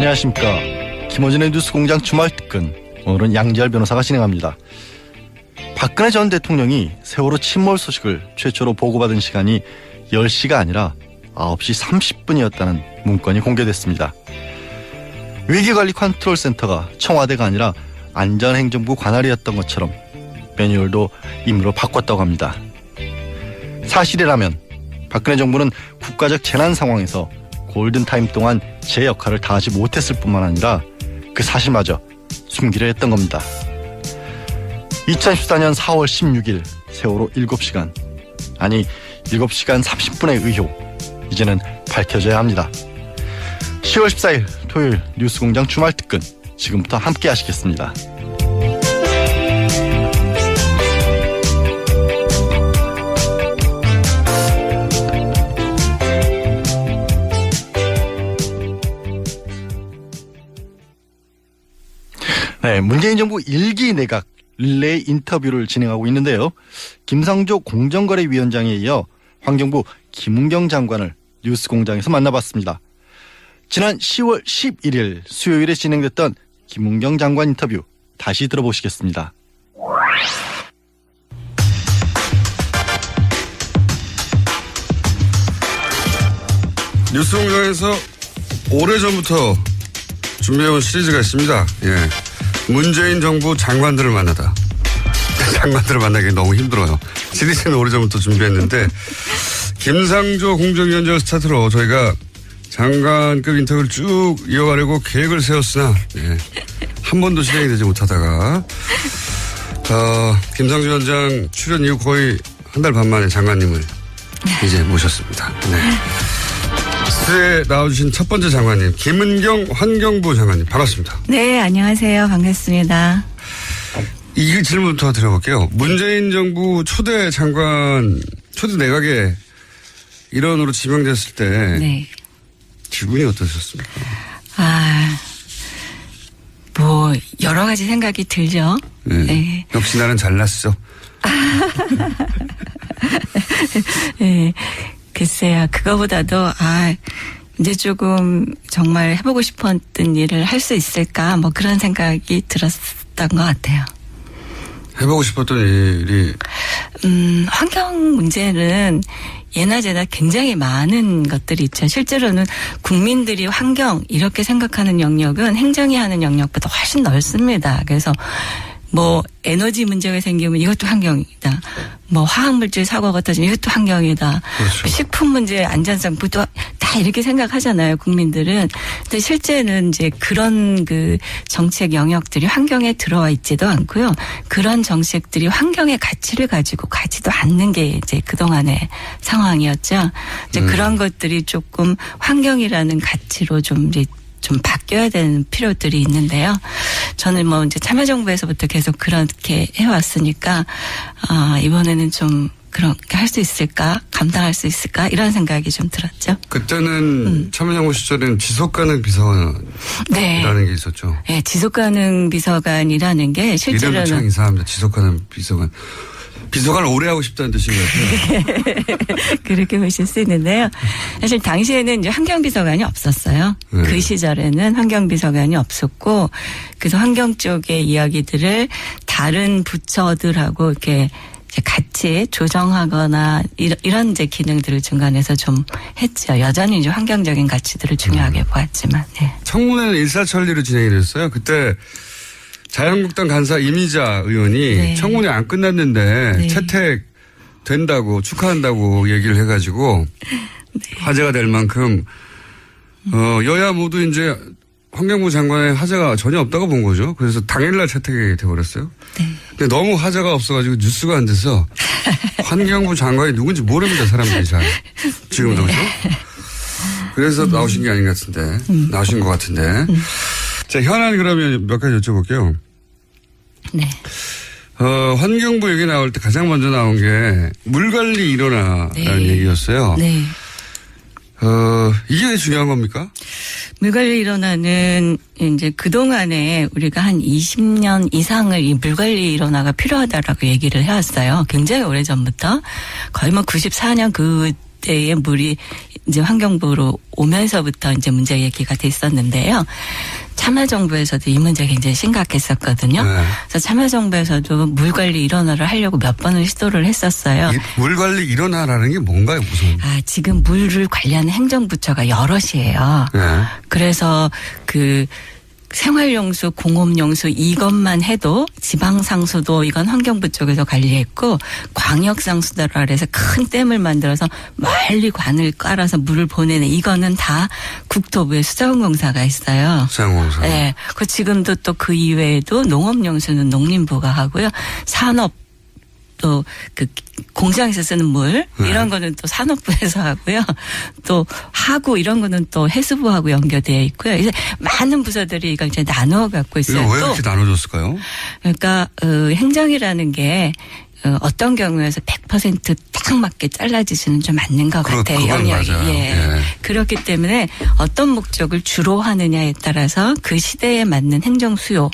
안녕하십니까. 김어준의 뉴스공장 주말특근, 오늘은 양지열 변호사가 진행합니다. 박근혜 전 대통령이 세월호 침몰 소식을 최초로 보고받은 시간이 10시가 아니라 9시 30분이었다는 문건이 공개됐습니다. 위기관리 컨트롤센터가 청와대가 아니라 안전행정부 관할이었던 것처럼 매뉴얼도 임의로 바꿨다고 합니다. 사실이라면 박근혜 정부는 국가적 재난 상황에서 골든타임 동안 제 역할을 다하지 못했을 뿐만 아니라 그 사실마저 숨기려 했던 겁니다. 2014년 4월 16일 세월호 7시간, 아니 7시간 30분의 의혹, 이제는 밝혀져야 합니다. 10월 14일 토요일 뉴스공장 주말특근, 지금부터 함께 하시겠습니다. 네, 문재인 정부 1기 내각 릴레이 인터뷰를 진행하고 있는데요. 김상조 공정거래위원장에 이어 환경부 김은경 장관을 뉴스공장에서 만나봤습니다. 지난 10월 11일 수요일에 진행됐던 김은경 장관 인터뷰 다시 들어보시겠습니다. 뉴스공장에서 오래전부터 준비해온 시리즈가 있습니다. 예. 문재인 정부 장관들을 만나다. 장관들을 만나기 너무 힘들어요. 시리즈는 오래전부터 준비했는데 김상조 공정위원장을 스타트로 저희가 장관급 인터뷰를 쭉 이어가려고 계획을 세웠으나 한 번도 실행이 되지 못하다가 김상조 위원장 출연 이후 거의 한 달 반 만에 장관님을 이제 모셨습니다. 네. 스튜디오에 나와주신 첫 번째 장관님, 김은경 환경부 장관님, 반갑습니다. 네, 안녕하세요. 반갑습니다. 이 질문부터 드려볼게요. 문재인 정부 초대 장관, 초대 내각에 일원으로 지명됐을 때 네. 기분이 어떠셨습니까? 뭐 여러 가지 생각이 들죠. 네. 네. 역시 나는 잘났어. 네. 글쎄요. 그거보다도 이제 조금 정말 해보고 싶었던 일을 할 수 있을까 뭐 그런 생각이 들었던 것 같아요. 해보고 싶었던 일이? 환경 문제는 예나 제나 굉장히 많은 것들이 있죠. 실제로는 국민들이 환경 이렇게 생각하는 영역은 행정이 하는 영역보다 훨씬 넓습니다. 그래서 뭐 에너지 문제가 생기면 이것도 환경이다. 뭐 화학물질 사고가 터지면 이것도 환경이다. 그렇죠. 식품 문제 안전성부터 다 이렇게 생각하잖아요, 국민들은. 근데 실제는 이제 그런 그 정책 영역들이 환경에 들어와 있지도 않고요. 그런 정책들이 환경의 가치를 가지고 가지도 않는 게 이제 그동안의 상황이었죠. 이제 그런 것들이 조금 환경이라는 가치로 좀 바뀌어야 되는 필요들이 있는데요. 저는 뭐 이제 참여정부에서부터 계속 그렇게 해왔으니까, 이번에는 좀 그렇게 할 수 있을까? 감당할 수 있을까? 이런 생각이 좀 들었죠. 그때는 참여정부 시절에는 지속가능 비서관이라는 네. 게 있었죠. 네, 지속가능 비서관이라는 게 실제로는. 이름도 참 이상합니다. 지속가능 비서관. 비서관을 오래 하고 싶다는 뜻인 것 같아요. 그렇게 보실 수 있는데요. 사실 당시에는 이제 환경비서관이 없었어요. 네. 그 시절에는 환경비서관이 없었고, 그래서 환경 쪽의 이야기들을 다른 부처들하고 이렇게 같이 조정하거나 이런 이제 기능들을 중간에서 좀 했죠. 여전히 이제 환경적인 가치들을 중요하게 보았지만. 네. 청문회는 일사천리로 진행이 됐어요. 그때 자유한국당 간사 이미자 의원이 네. 청문회 안 끝났는데 네. 채택된다고 축하한다고 얘기를 해가지고 네. 화제가 될 만큼 여야 모두 이제 환경부 장관의 화제가 전혀 없다고 본 거죠. 그래서 당일날 채택이 돼버렸어요. 네. 근데 너무 화제가 없어가지고 뉴스가 안 돼서 환경부 장관이 누군지 모릅니다. 사람들이 잘. 지금도 그렇죠. 그래서 나오신 게 아닌 것 같은데. 나오신 것 같은데. 자, 현안 그러면 몇 가지 여쭤볼게요. 네. 환경부 얘기 나올 때 가장 먼저 나온 게 물관리 일어나라는 네. 얘기였어요. 네. 이게 왜 중요한 겁니까? 물관리 일원화는 이제 그동안에 우리가 한 20년 이상을 이 물관리 일원화가 필요하다라고 얘기를 해왔어요. 굉장히 오래전부터. 거의 뭐 94년 그때의 물이 이제 환경부로 오면서부터 이제 문제 얘기가 됐었는데요. 참여정부에서도 이 문제 굉장히 심각했었거든요. 네. 그래서 참여정부에서도 물 관리 일원화를 하려고 몇 번을 시도를 했었어요. 물 관리 일원화라는 게 뭔가요, 무슨? 지금 물을 관리하는 행정부처가 여럿이에요. 네. 그래서 그 생활용수, 공업용수 이것만 해도 지방상수도 이건 환경부 쪽에서 관리했고 광역상수도라 그래서 큰 댐을 만들어서 멀리 관을 깔아서 물을 보내는 이거는 다 국토부에 수자원공사가 있어요. 수자원공사. 네. 그 지금도 또 그 이외에도 농업용수는 농림부가 하고요. 산업 또 그 공장에서 쓰는 물 이런 거는 또 산업부에서 하고요. 또 하구 이런 거는 또 해수부하고 연결되어 있고요. 이제 많은 부서들이 이걸 이제 나누어 갖고 있어요. 이거 왜 이렇게 나눠줬을까요? 그러니까 행정이라는 게 어떤 경우에서 100%딱 맞게 잘라지지는 좀 않는 것 같아요. 그건 영역이. 맞아요. 예. 그렇기 때문에 어떤 목적을 주로 하느냐에 따라서 그 시대에 맞는 행정 수요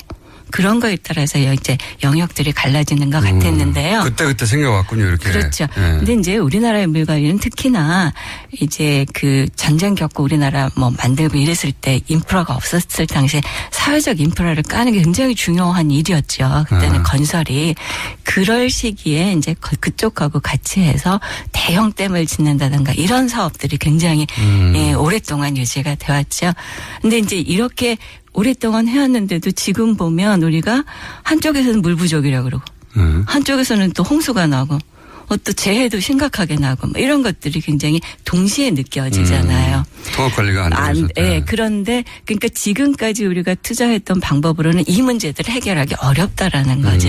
그런 거에 따라서 이제 영역들이 갈라지는 것 같았는데요. 그때 생겨왔군요, 이렇게. 그렇죠. 예. 근데 이제 우리나라의 물 관리는 특히나 이제 그 전쟁 겪고 우리나라 뭐 만들고 이랬을 때 인프라가 없었을 당시에 사회적 인프라를 까는 게 굉장히 중요한 일이었죠. 그때는 건설이. 그럴 시기에 이제 그쪽하고 같이 해서 대형 댐을 짓는다든가 이런 사업들이 굉장히 오랫동안 유지가 되었죠. 근데 이제 이렇게 오랫동안 해왔는데도 지금 보면 우리가 한쪽에서는 물 부족이라고 그러고 한쪽에서는 또 홍수가 나고 또 재해도 심각하게 나고 뭐 이런 것들이 굉장히 동시에 느껴지잖아요. 통합 관리가 안 되고 네. 그런데 그러니까 지금까지 우리가 투자했던 방법으로는 이 문제들을 해결하기 어렵다라는 거죠.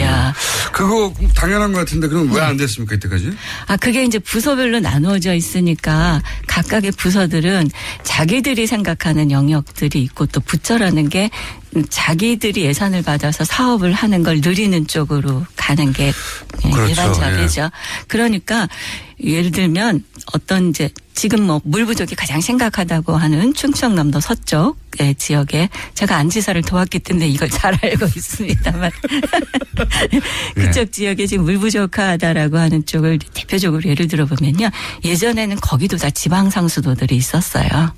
그거 당연한 것 같은데 그럼 왜 안 됐습니까 이때까지? 그게 이제 부서별로 나누어져 있으니까 각각의 부서들은 자기들이 생각하는 영역들이 있고 또 부처라는 게 자기들이 예산을 받아서 사업을 하는 걸 누리는 쪽으로 가는 게 그렇죠. 일반적이죠. 예. 그러니까 예를 들면 어떤 이제 지금 뭐 물 부족이 가장 심각하다고 하는 충청남도 서쪽 지역에 제가 안지사를 도왔기 때문에 이걸 잘 알고 있습니다만 그쪽 지역에 지금 물 부족하다라고 하는 쪽을 대표적으로 예를 들어보면요. 예전에는 거기도 다 지방상수도들이 있었어요.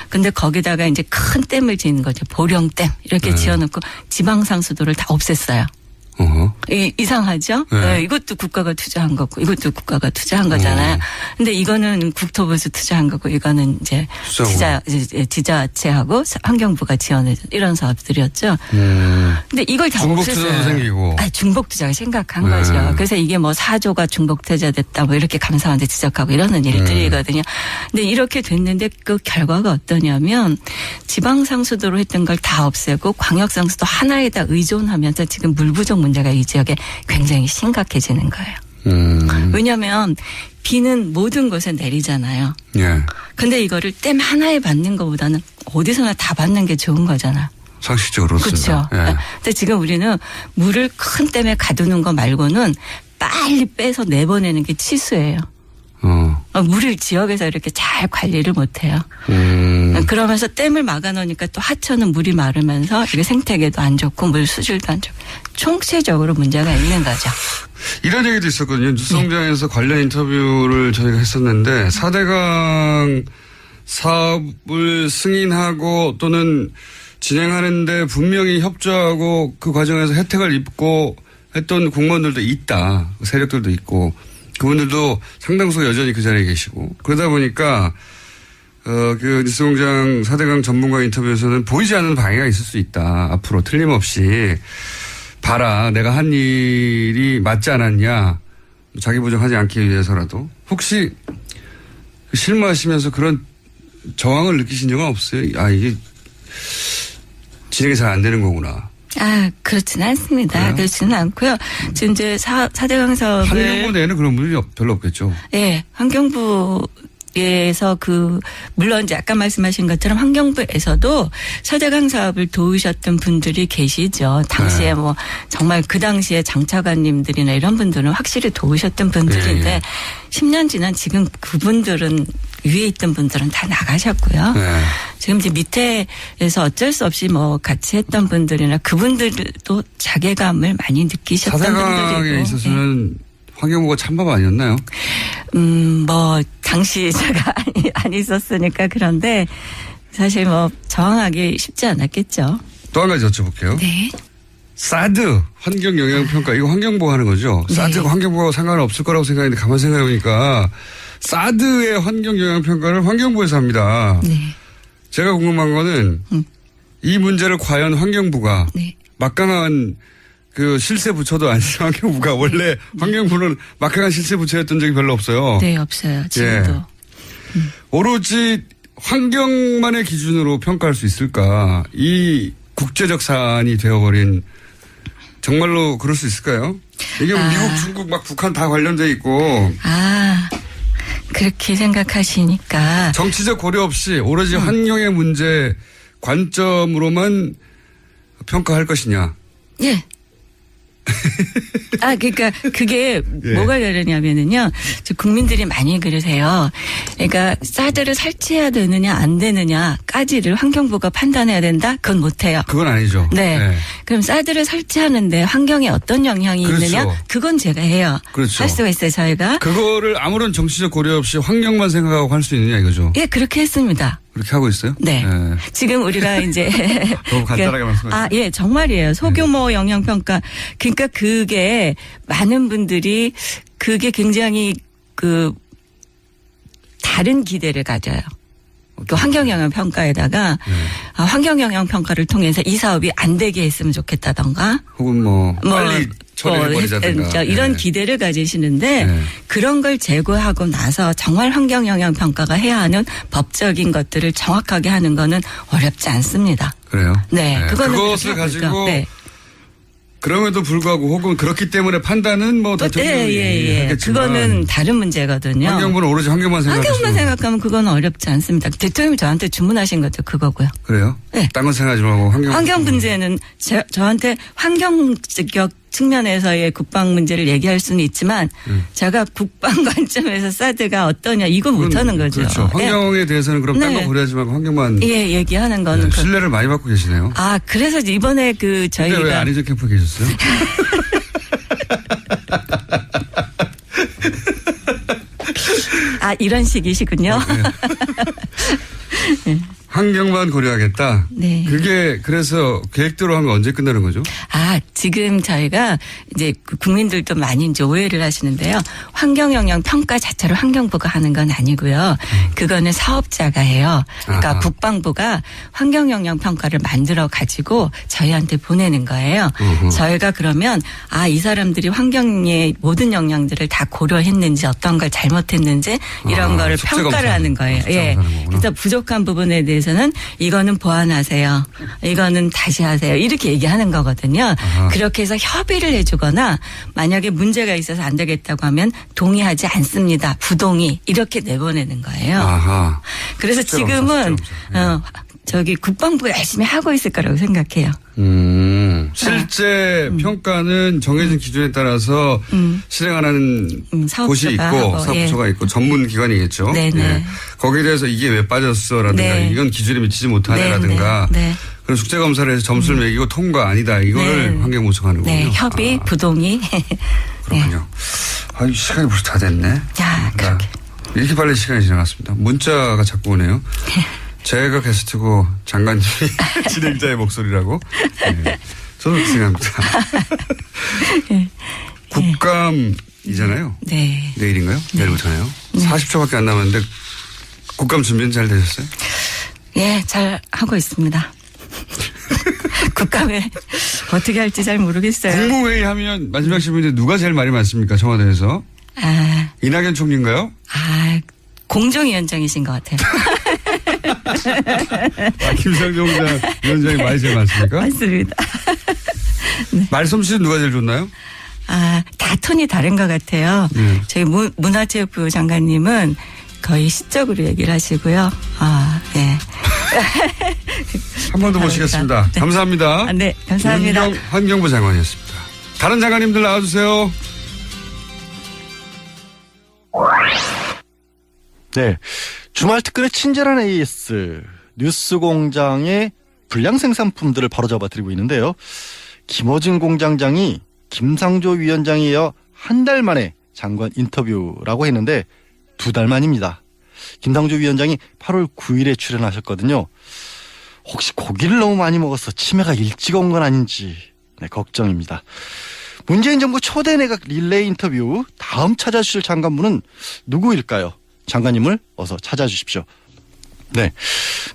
근데 거기다가 이제 큰 댐을 짓는 거죠. 보령댐 이렇게 지어놓고 지방상수도를 다 없앴어요. 이상하죠? 네, 이것도 국가가 투자한 거고 이것도 국가가 투자한 거잖아요. 근데 이거는 국토부에서 투자한 거고 이거는 이제 지자체하고 환경부가 지원해 이런 사업들이었죠. 근데 이걸 다 중복 없앴어요. 투자도 생기고. 중복 투자가 심각한 거죠. 그래서 이게 뭐 4조가 중복 투자됐다 뭐 이렇게 감사원한테 지적하고 이러는 일들이거든요. 근데 이렇게 됐는데 그 결과가 어떠냐면 지방상수도로 했던 걸 다 없애고 광역상수도 하나에다 의존하면서 지금 물 부족 문제가 이 지역에 굉장히 심각해지는 거예요. 왜냐하면 비는 모든 곳에 내리잖아요. 예. 근데 이거를 댐 하나에 받는 것보다는 어디서나 다 받는 게 좋은 거잖아요. 상식적으로 그렇죠. 예. 근데 지금 우리는 물을 큰 댐에 가두는 거 말고는 빨리 빼서 내보내는 게 치수예요. 물을 지역에서 이렇게 잘 관리를 못해요. 그러면서 댐을 막아놓으니까 또 하천은 물이 마르면서 이게 생태계도 안 좋고 물 수질도 안 좋고 총체적으로 문제가 있는 거죠. 이런 얘기도 있었거든요. 뉴스공장에서 관련 인터뷰를 저희가 했었는데 4대강 사업을 승인하고 또는 진행하는데 분명히 협조하고 그 과정에서 혜택을 입고 했던 공무원들도 있다. 세력들도 있고 그분들도 상당수 여전히 그 자리에 계시고 그러다 보니까 그 뉴스공장 4대강 전문가 인터뷰에서는 보이지 않는 방해가 있을 수 있다. 앞으로 틀림없이 봐라. 내가 한 일이 맞지 않았냐. 자기 부정하지 않기 위해서라도. 혹시 실무하시면서 그런 저항을 느끼신 적은 없어요? 이게 진행이 잘 안 되는 거구나. 그렇지는 않습니다. 그래요? 그렇지는 않고요. 지금 이제 4대강 사업을. 환경부 내에는 그런 분이 별로 없겠죠. 네. 환경부에서 물론 이제 아까 말씀하신 것처럼 환경부에서도 4대강 사업을 도우셨던 분들이 계시죠. 당시에 뭐 정말 그 당시에 장차관님들이나 이런 분들은 확실히 도우셨던 분들인데 예. 10년 지난 지금 그분들은 위에 있던 분들은 다 나가셨고요. 네. 지금 이제 밑에서 어쩔 수 없이 뭐 같이 했던 분들이나 그분들도 자괴감을 많이 느끼셨던 분들이고. 4대강에 있어서는 환경부가 찬밥 아니었나요? 뭐 당시 제가 안 있었으니까 그런데 사실 뭐 정하기 쉽지 않았겠죠. 또 한 가지 여쭤볼게요. 네. 사드 환경영향평가 이거 환경부가 하는 거죠. 네. 사드가 환경부하고 상관은 없을 거라고 생각했는데 가만 생각해보니까 사드의 환경영향평가를 환경부에서 합니다. 네. 제가 궁금한 거는 이 문제를 과연 환경부가 네. 막강한 그 실세 부처도 아닌 환경부가 원래 환경부는 막강한 실세 부처였던 적이 별로 없어요. 네, 없어요. 지금도. 예. 오로지 환경만의 기준으로 평가할 수 있을까? 이 국제적 사안이 되어버린 정말로 그럴 수 있을까요? 이게 미국, 중국, 막 북한 다 관련돼 있고 그렇게 생각하시니까 정치적 고려 없이 오로지 환경의 문제 관점으로만 평가할 것이냐? 예. 그러니까 그게 예. 뭐가 다르냐면은요. 국민들이 많이 그러세요. 그러니까 사드를 설치해야 되느냐 안 되느냐까지를 환경부가 판단해야 된다? 그건 못해요. 그건 아니죠. 네. 네. 그럼 사드를 설치하는데 환경에 어떤 영향이 그렇죠. 있느냐? 그건 제가 해요. 그렇죠. 할 수가 있어요, 저희가. 그거를 아무런 정치적 고려 없이 환경만 생각하고 할 수 있느냐 이거죠. 예, 그렇게 했습니다. 그렇게 하고 있어요? 네. 지금 우리가 이제 너무 간단하게 말씀하셨어요. 예, 정말이에요. 소규모 영향평가. 그러니까 그게 많은 분들이 그게 굉장히 다른 기대를 가져요. 그 환경영향평가에다가 환경영향평가를 통해서 이 사업이 안 되게 했으면 좋겠다던가 혹은 빨리 처리해버리자든가. 이런 네. 기대를 가지시는데 그런 걸 제고하고 나서 정말 환경영향평가가 해야 하는 법적인 것들을 정확하게 하는 거는 어렵지 않습니다. 그래요? 네. 그거는 그것을 그렇게 하고 가지고 네. 그럼에도 불구하고 혹은 그렇기 때문에 판단은 대통령이 하겠지만 그거는 다른 문제거든요. 환경부는 오로지 환경만 생각하시고 환경만 생각하면 그건 어렵지 않습니다. 대통령이 저한테 주문하신 것도 그거고요. 그래요? 네. 딴 건 생각하지 말고 환경 문제는 저한테 환경적 측면에서의 국방 문제를 얘기할 수는 있지만 제가 국방 관점에서 사드가 어떠냐 이거 못하는 거죠. 그렇죠. 환경에 대해서는 그럼 딴 거 네. 고려하지 말고 환경만 얘기하는 거는 신뢰를 많이 받고 계시네요. 그래서 이번에 근데 저희가 왜 안희정 캠프에 계셨어요? 이런 식이시군요. 네. 환경만 고려하겠다. 네. 그게 그래서 계획대로 하면 언제 끝나는 거죠? 지금 저희가 이제 국민들도 많이 이제 오해를 하시는데요. 환경영향 평가 자체를 환경부가 하는 건 아니고요. 그거는 사업자가 해요. 그러니까 아하. 국방부가 환경영향 평가를 만들어 가지고 저희한테 보내는 거예요. 저희가 그러면 이 사람들이 환경의 모든 영향들을 다 고려했는지 어떤 걸 잘못했는지 이런 거를 숙제 평가를 검사. 하는 거예요. 숙제 예. 검사하는 거구나. 그래서 부족한 부분에 대해서는 이거는 보완하세요. 이거는 다시 하세요. 이렇게 얘기하는 거거든요. 그렇게 해서 협의를 해주거나 만약에 문제가 있어서 안 되겠다고 하면 동의하지 않습니다. 부동의 이렇게 내보내는 거예요. 아하. 그래서 숙제 지금은 검사. 국방부 열심히 하고 있을 거라고 생각해요. 실제 평가는 정해진 기준에 따라서 실행하는 사업소가 곳이 있고 하고, 사업소가 있고 전문 기관이겠죠. 네네. 예. 거기에 대해서 이게 왜 빠졌어라든가 네. 이건 기준에 미치지 못하네라든가 네. 그런 숙제 검사를 해서 점수를 매기고 통과 아니다 이거를 네. 환경 모청하는 거군요. 네, 협의, 부동의. 그렇군요. 시간이 벌써 다 됐네. 그렇게. 이렇게 빨리 시간이 지나갔습니다. 문자가 자꾸 오네요. 제가 게스트고 장관님이 진행자의 목소리라고. 네. 저도 그렇게 생각합니다. 국감이잖아요. 네. 내일인가요? 내일부터네요. 40초밖에 안 남았는데 국감 준비는 잘 되셨어요? 예, 잘 하고 있습니다. 국감에 어떻게 할지 잘 모르겠어요. 국무회의 하면 마지막 질문인데 누가 제일 말이 많습니까? 청와대에서. 이낙연 총리인가요? 공정위원장이신 것 같아요. 김상정 위원장이 말이 제일 많습니까? 맞습니다. 말솜씨는 누가 제일 좋나요? 다 톤이 다른 것 같아요. 저희 문화체육부 장관님은 거의 시적으로 얘기를 하시고요. 예. 한 번 더 모시겠습니다. 네. 감사합니다. 네, 감사합니다. 환경부 장관이었습니다. 다른 장관님들 나와주세요. 네. 주말 특근의 친절한 AS 뉴스공장의 불량 생산품들을 바로잡아 드리고 있는데요. 김어진 공장장이 김상조 위원장에 이어 한 달 만에 장관 인터뷰라고 했는데 2달 만입니다. 김상조 위원장이 8월 9일에 출연하셨거든요. 혹시 고기를 너무 많이 먹어서 치매가 일찍 온 건 아닌지 걱정입니다. 문재인 정부 초대 내각 릴레이 인터뷰 다음 찾아주실 장관분은 누구일까요? 장관님을 어서 찾아주십시오. 네,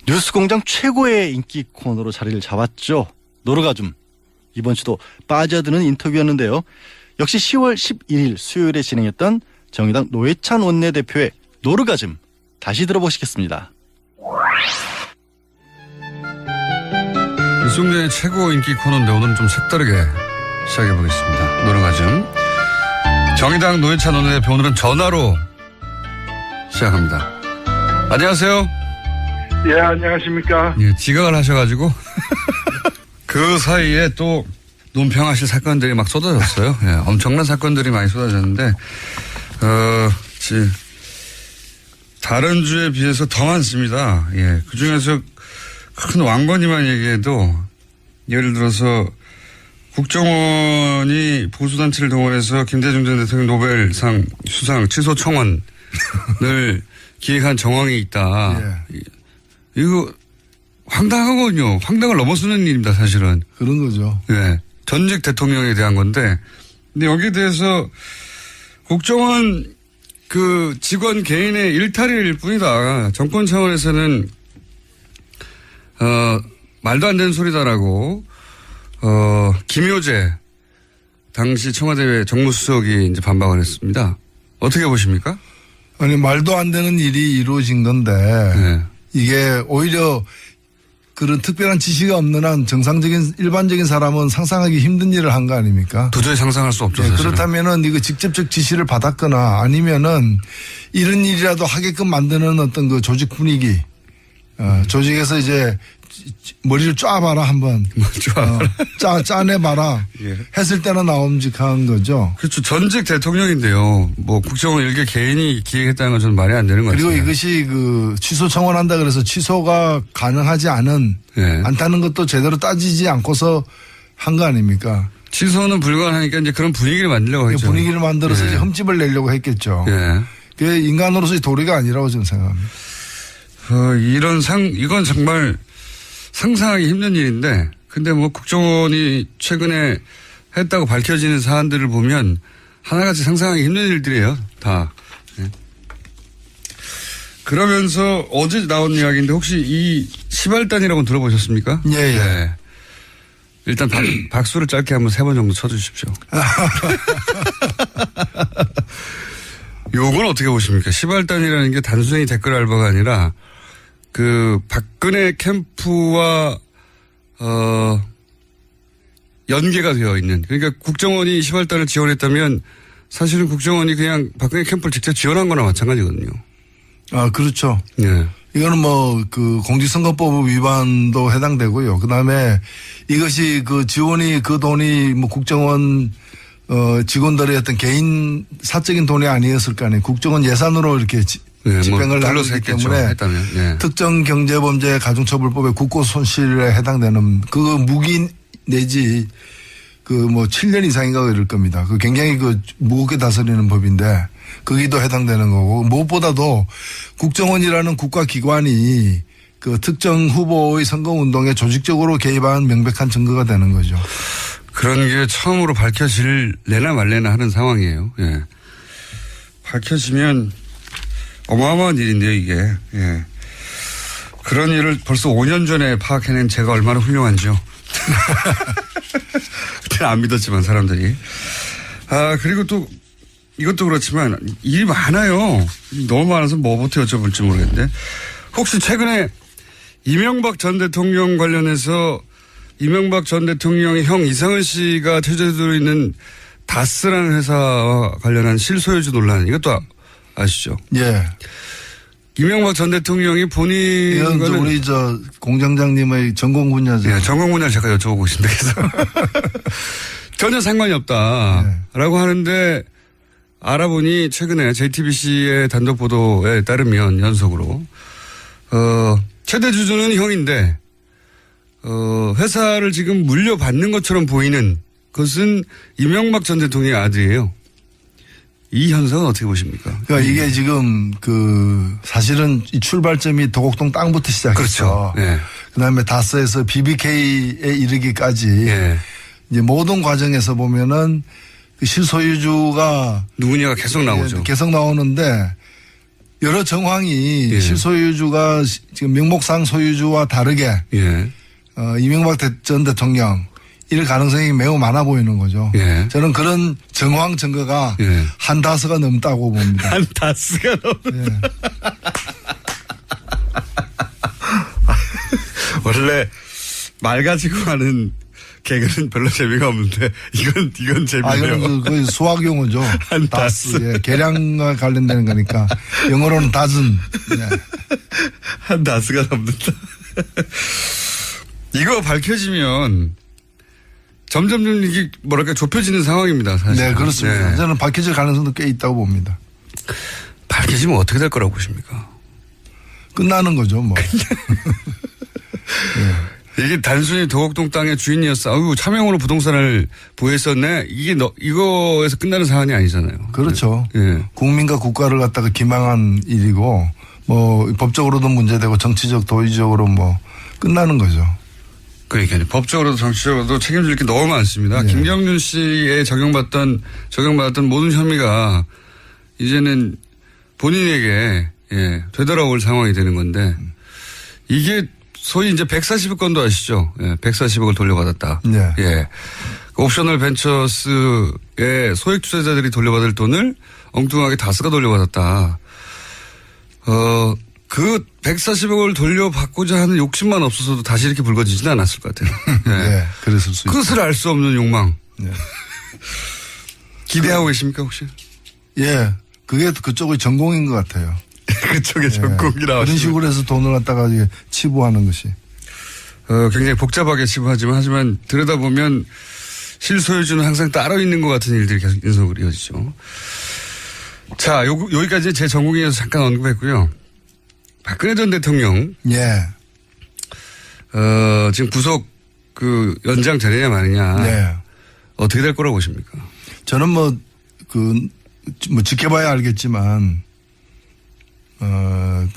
뉴스공장 최고의 인기 코너로 자리를 잡았죠. 노르가즘. 이번 주도 빠져드는 인터뷰였는데요. 역시 10월 11일 수요일에 진행했던 정의당 노회찬 원내대표의 노르가즘 다시 들어보시겠습니다. 뉴스공장의 최고 인기 코너인데 오늘은 좀 색다르게 시작해보겠습니다. 노르가즘. 정의당 노회찬 원내대표 오늘은 전화로 시작합니다. 안녕하세요. 예, 안녕하십니까. 예, 지각을 하셔가지고 그 사이에 또 논평하실 사건들이 막 쏟아졌어요. 예, 엄청난 사건들이 많이 쏟아졌는데 다른 주에 비해서 더 많습니다. 예, 그 중에서 큰 왕건이만 얘기해도 예를 들어서 국정원이 보수단체를 동원해서 김대중 전 대통령 노벨상 수상 취소 청원을 기획한 정황이 있다. 예. 이거 황당하거든요. 황당을 넘어서는 일입니다, 사실은. 그런 거죠. 예. 전직 대통령에 대한 건데. 근데 여기에 대해서 국정원 그 직원 개인의 일탈일 뿐이다. 정권 차원에서는, 말도 안 되는 소리다라고, 김효재, 당시 청와대 정무수석이 이제 반박을 했습니다. 어떻게 보십니까? 아니, 말도 안 되는 일이 이루어진 건데, 네. 이게 오히려 그런 특별한 지시가 없는 한 정상적인, 일반적인 사람은 상상하기 힘든 일을 한 거 아닙니까? 도저히 상상할 수 없죠. 네, 사실은. 그렇다면은 이거 직접적 지시를 받았거나 아니면은 이런 일이라도 하게끔 만드는 어떤 그 조직 분위기, 조직에서 이제 머리를 쫙봐라 한번. 짜내봐라. 예. 했을 때는 나옴직한 거죠. 그렇죠. 전직 대통령인데요. 뭐 국정원 일개 개인이 기획했다는 건 저는 말이 안 되는 것 같아요. 그리고 이것이 그 취소 청원한다 그래서 취소가 가능하지 않다는 것도 제대로 따지지 않고서 한 거 아닙니까? 취소는 불가능하니까 이제 그런 분위기를 만들려고 했죠. 분위기를 만들어서 예. 이제 흠집을 내려고 했겠죠. 예. 그게 인간으로서의 도리가 아니라고 저는 생각합니다. 이건 정말 상상하기 힘든 일인데, 근데 뭐 국정원이 최근에 했다고 밝혀지는 사안들을 보면 하나같이 상상하기 힘든 일들이에요, 다. 예. 그러면서 어제 나온 이야기인데 혹시 이 시발단이라고 들어보셨습니까? 예, 예. 네. 일단 박수를 짧게 한번 3번 정도 쳐주십시오. 요건 어떻게 보십니까? 시발단이라는 게 단순히 댓글 알바가 아니라 그 박근혜 캠프와 연계가 되어 있는, 그러니까 국정원이 시발단을 지원했다면 사실은 국정원이 그냥 박근혜 캠프를 직접 지원한 거나 마찬가지거든요. 아, 그렇죠. 네. 이거는 뭐 그 공직선거법 위반도 해당되고요. 그다음에 이것이 그 지원이 그 돈이 뭐 국정원 직원들의 어떤 개인 사적인 돈이 아니었을 거 아니에요. 국정원 예산으로 이렇게 집행을 하기 때문에 했다면. 네. 특정 경제범죄 가중처벌법의 국고손실에 해당되는 그 무기 내지 그 뭐 7년 이상인가 그럴 겁니다. 그 굉장히 그 무겁게 다스리는 법인데 거기도 해당되는 거고, 무엇보다도 국정원이라는 국가기관이 그 특정 후보의 선거운동에 조직적으로 개입한 명백한 증거가 되는 거죠. 그런 게 처음으로 밝혀질래나 말래나 하는 상황이에요. 예. 밝혀지면 어마어마한 일인데요, 이게. 예. 그런 일을 벌써 5년 전에 파악해낸 제가 얼마나 훌륭한지요. 그때는 안 믿었지만 사람들이. 그리고 또 이것도 그렇지만 일이 많아요. 너무 많아서 뭐부터 여쭤볼지 모르겠는데, 혹시 최근에 이명박 전 대통령 관련해서 이명박 전 대통령의 형 이상은 씨가 퇴조되어 있는 다스라는 회사와 관련한 실소유주 논란, 이것도 아시죠? 예. 이명박 전 대통령이 본인 이건 우리 공장장님의 전공 분야죠. 예, 전공 분야를 제가 여쭤보고 있습니다. 그래서 전혀 상관이 없다라고 하는데, 알아보니 최근에 JTBC의 단독 보도에 따르면 연속으로 최대 주주는 형인데 회사를 지금 물려받는 것처럼 보이는 것은 이명박 전 대통령의 아들이에요. 이 현상은 어떻게 보십니까? 그러니까 이게 지금 사실은 이 출발점이 도곡동 땅부터 시작했죠. 그렇죠. 예. 그다음에 다스에서 BBK에 이르기까지 예. 이제 모든 과정에서 보면은 그 실소유주가 누구냐가 계속 나오죠. 계속 나오는데 여러 정황이 예. 실소유주가 지금 명목상 소유주와 다르게 예. 이명박 전 대통령 이럴 가능성이 매우 많아 보이는 거죠. 예. 저는 그런 정황 증거가 예. 한 다스가 넘다고 봅니다. 한 다스가 넘는. 예. 원래 말 가지고 하는 개그는 별로 재미가 없는데 이건 재미네요. 이건 거의 수학 용어죠. 한 다스. 예, 계량과 관련되는 거니까 영어로는 다즌. 예. 한 다스가 넘는다. 이거 밝혀지면 점점 이게 뭐랄까 좁혀지는 상황입니다. 사실. 네, 그렇습니다. 네. 저는 밝혀질 가능성도 꽤 있다고 봅니다. 밝혀지면 어떻게 될 거라고 보십니까? 끝나는 거죠, 뭐. 이게 단순히 도곡동 땅의 주인이었어. 아유, 차명으로 부동산을 보유했었네. 이거에서 끝나는 사안이 아니잖아요. 그렇죠. 예. 국민과 국가를 갖다가 기망한 일이고, 뭐, 법적으로도 문제되고, 정치적, 도의적으로 뭐, 끝나는 거죠. 그러니까요. 법적으로도 정치적으로도 책임질 게 너무 많습니다. 네. 김경준 씨에 적용받았던 모든 혐의가 이제는 본인에게 되돌아올 상황이 되는 건데 이게 소위 이제 140억 건도 아시죠? 140억을 돌려받았다. 네. 예. 옵셔널 벤처스의 소액 투자자들이 돌려받을 돈을 엉뚱하게 다스가 돌려받았다. 그 140억을 돌려받고자 하는 욕심만 없어서도 다시 이렇게 불거지지는 않았을 것 같아요. 네. 그랬을 수 있죠. 끝을 알 수 없는 욕망. 네. 기대하고 계십니까 혹시? 예. 그게 그쪽의 전공인 것 같아요. 그쪽에 전공이라. 그런 식으로 해서 돈을 갖다가 이게 치부하는 것이. 굉장히 복잡하게 하지만 들여다보면 실소유주는 항상 따로 있는 것 같은 일들이 계속 연속으로 이어지죠. 자, 여기까지 제 전공에서 잠깐 언급했고요. 박근혜 전 대통령. 예. 지금 구속 연장 되느냐 마느냐. 네. 어떻게 될 거라고 보십니까? 저는 지켜봐야 알겠지만,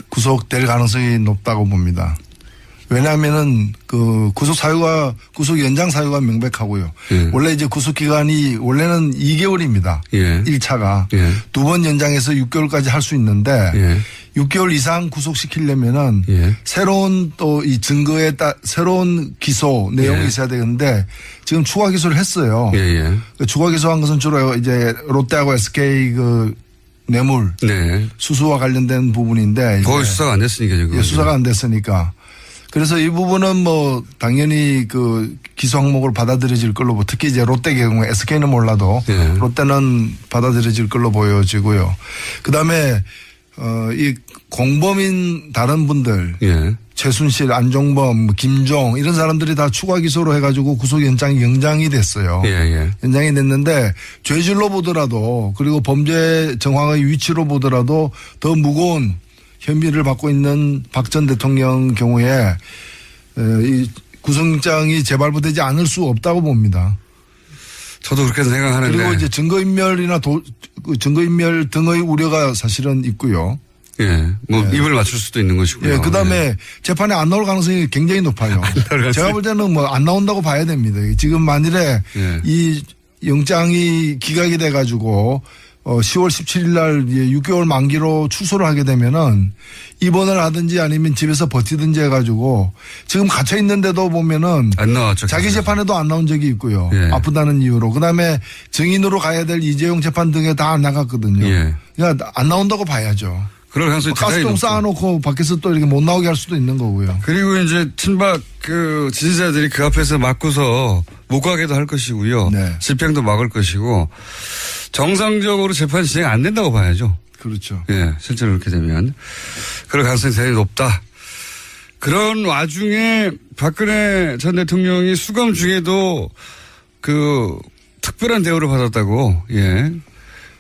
구속될 가능성이 높다고 봅니다. 왜냐하면은 구속 연장 사유가 명백하고요. 예. 원래 이제 구속 기간이 원래는 2개월입니다. 예. 1차가. 예. 2번 연장해서 6개월까지 할 수 있는데 예. 6개월 이상 구속시키려면은 예. 새로운 또 이 증거에 새로운 기소 내용이 예. 있어야 되는데 지금 추가 기소를 했어요. 예. 추가 기소한 것은 주로 이제 롯데하고 SK 뇌물 네. 수수와 관련된 부분인데 거의 수사가 안 됐으니까 지금. 예, 수사가 안 됐으니까. 그래서 이 부분은 뭐 당연히 기소 항목으로 받아들여질 걸로 특히 이제 롯데 경우에 SK는 몰라도 예. 롯데는 받아들여질 걸로 보여지고요. 그다음에 이 공범인 다른 분들 예. 최순실, 안종범, 김종 이런 사람들이 다 추가 기소로 해가지고 구속 연장이 됐어요. 예. 연장이 됐는데 죄질로 보더라도 그리고 범죄 정황의 위치로 보더라도 더 무거운 혐의를 받고 있는 박 전 대통령 경우에 이 구속영장이 재발부되지 않을 수 없다고 봅니다. 저도 그렇게 생각하는데. 그리고 이제 증거인멸이나 증거인멸 등의 우려가 사실은 있고요. 예. 입을 맞출 수도 있는 것이고요. 예, 그 다음에 재판에 안 나올 가능성이 굉장히 높아요. 제가 볼 때는 안 나온다고 봐야 됩니다. 지금 만일에 이 영장이 기각이 돼가지고 10월 17일 날 6개월 만기로 출소를 하게 되면은 입원을 하든지 아니면 집에서 버티든지 해가지고 지금 갇혀 있는데도 보면은 안 나왔죠. 자기 재판에도 안 나온 적이 있고요. 예. 아프다는 이유로. 그다음에 증인으로 가야 될 이재용 재판 등에 다 안 나갔거든요. 예. 그러니까 안 나온다고 봐야죠. 그럴 가능성이 대단히 가스통 높죠. 쌓아놓고 밖에서 또 이렇게 못 나오게 할 수도 있는 거고요. 그리고 이제 친박 지지자들이 그 앞에서 막고서 못 가게도 할 것이고요. 네. 집행도 막을 것이고 정상적으로 재판 진행 안 된다고 봐야죠. 그렇죠. 예, 실제로 그렇게 되면 그럴 가능성이 대단히 높다. 그런 와중에 박근혜 전 대통령이 수감 중에도 특별한 대우를 받았다고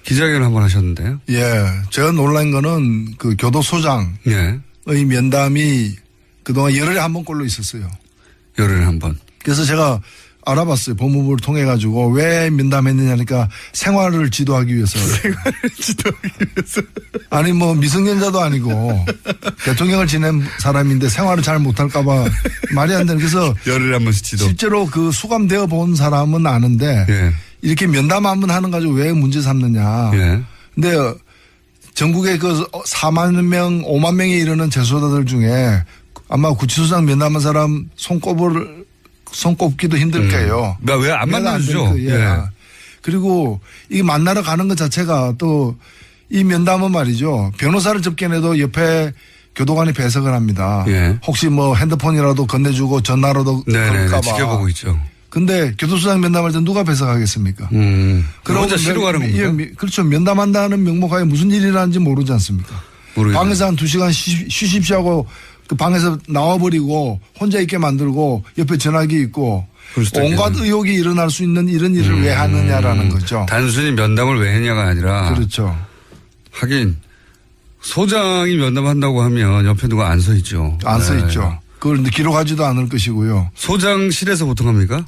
기자회견을 한번 하셨는데요. 예, 제가 놀란 거는 교도소장의 면담이 그동안 열흘에 한 번꼴로 있었어요. 열흘에 한 번. 그래서 제가 알아봤어요. 법무부를 통해 가지고 왜 면담했느냐니까 생활을 지도하기 위해서. 생활을 지도하기 위해서. 아니 뭐 미성년자도 아니고 대통령을 지낸 사람인데 생활을 잘 못할까봐 말이 안 되는. 그래서 열흘 한 번씩 지도. 실제로 그 수감되어 본 사람은 아는데 예. 이렇게 면담 한번 하는 가지고 왜 문제 삼느냐. 예. 근데 전국에 그 4만 명, 5만 명에 이르는 재소자들 중에 아마 구치소장 면담한 사람 손꼽기도 힘들 거예요. 왜 안 만나주죠? 예. 그리고 이 만나러 가는 것 자체가 또 이 면담은 말이죠. 변호사를 접견해도 옆에 교도관이 배석을 합니다. 예. 혹시 뭐 핸드폰이라도 건네주고 전화라도 네네. 걸까봐. 지켜보고 있죠. 근데 교도소장 면담할 때 누가 배석하겠습니까? 그럼 혼자 쉬러 가는 겁니까? 예, 그렇죠. 면담한다는 명목하에 무슨 일이 일어나는지 모르지 않습니까? 모르겠네요. 방에서 한 2시간 쉬십시오 하고 그 방에서 나와버리고 혼자 있게 만들고 옆에 전화기 있고 그럴 수도 온갖 있겠네요. 의혹이 일어날 수 있는 이런 일을 왜 하느냐라는 거죠. 단순히 면담을 왜 했냐가 아니라. 그렇죠. 하긴 소장이 면담한다고 하면 옆에 누가 안 서 있죠. 안 써 네. 있죠. 그걸 기록하지도 않을 것이고요. 소장실에서 보통 합니까?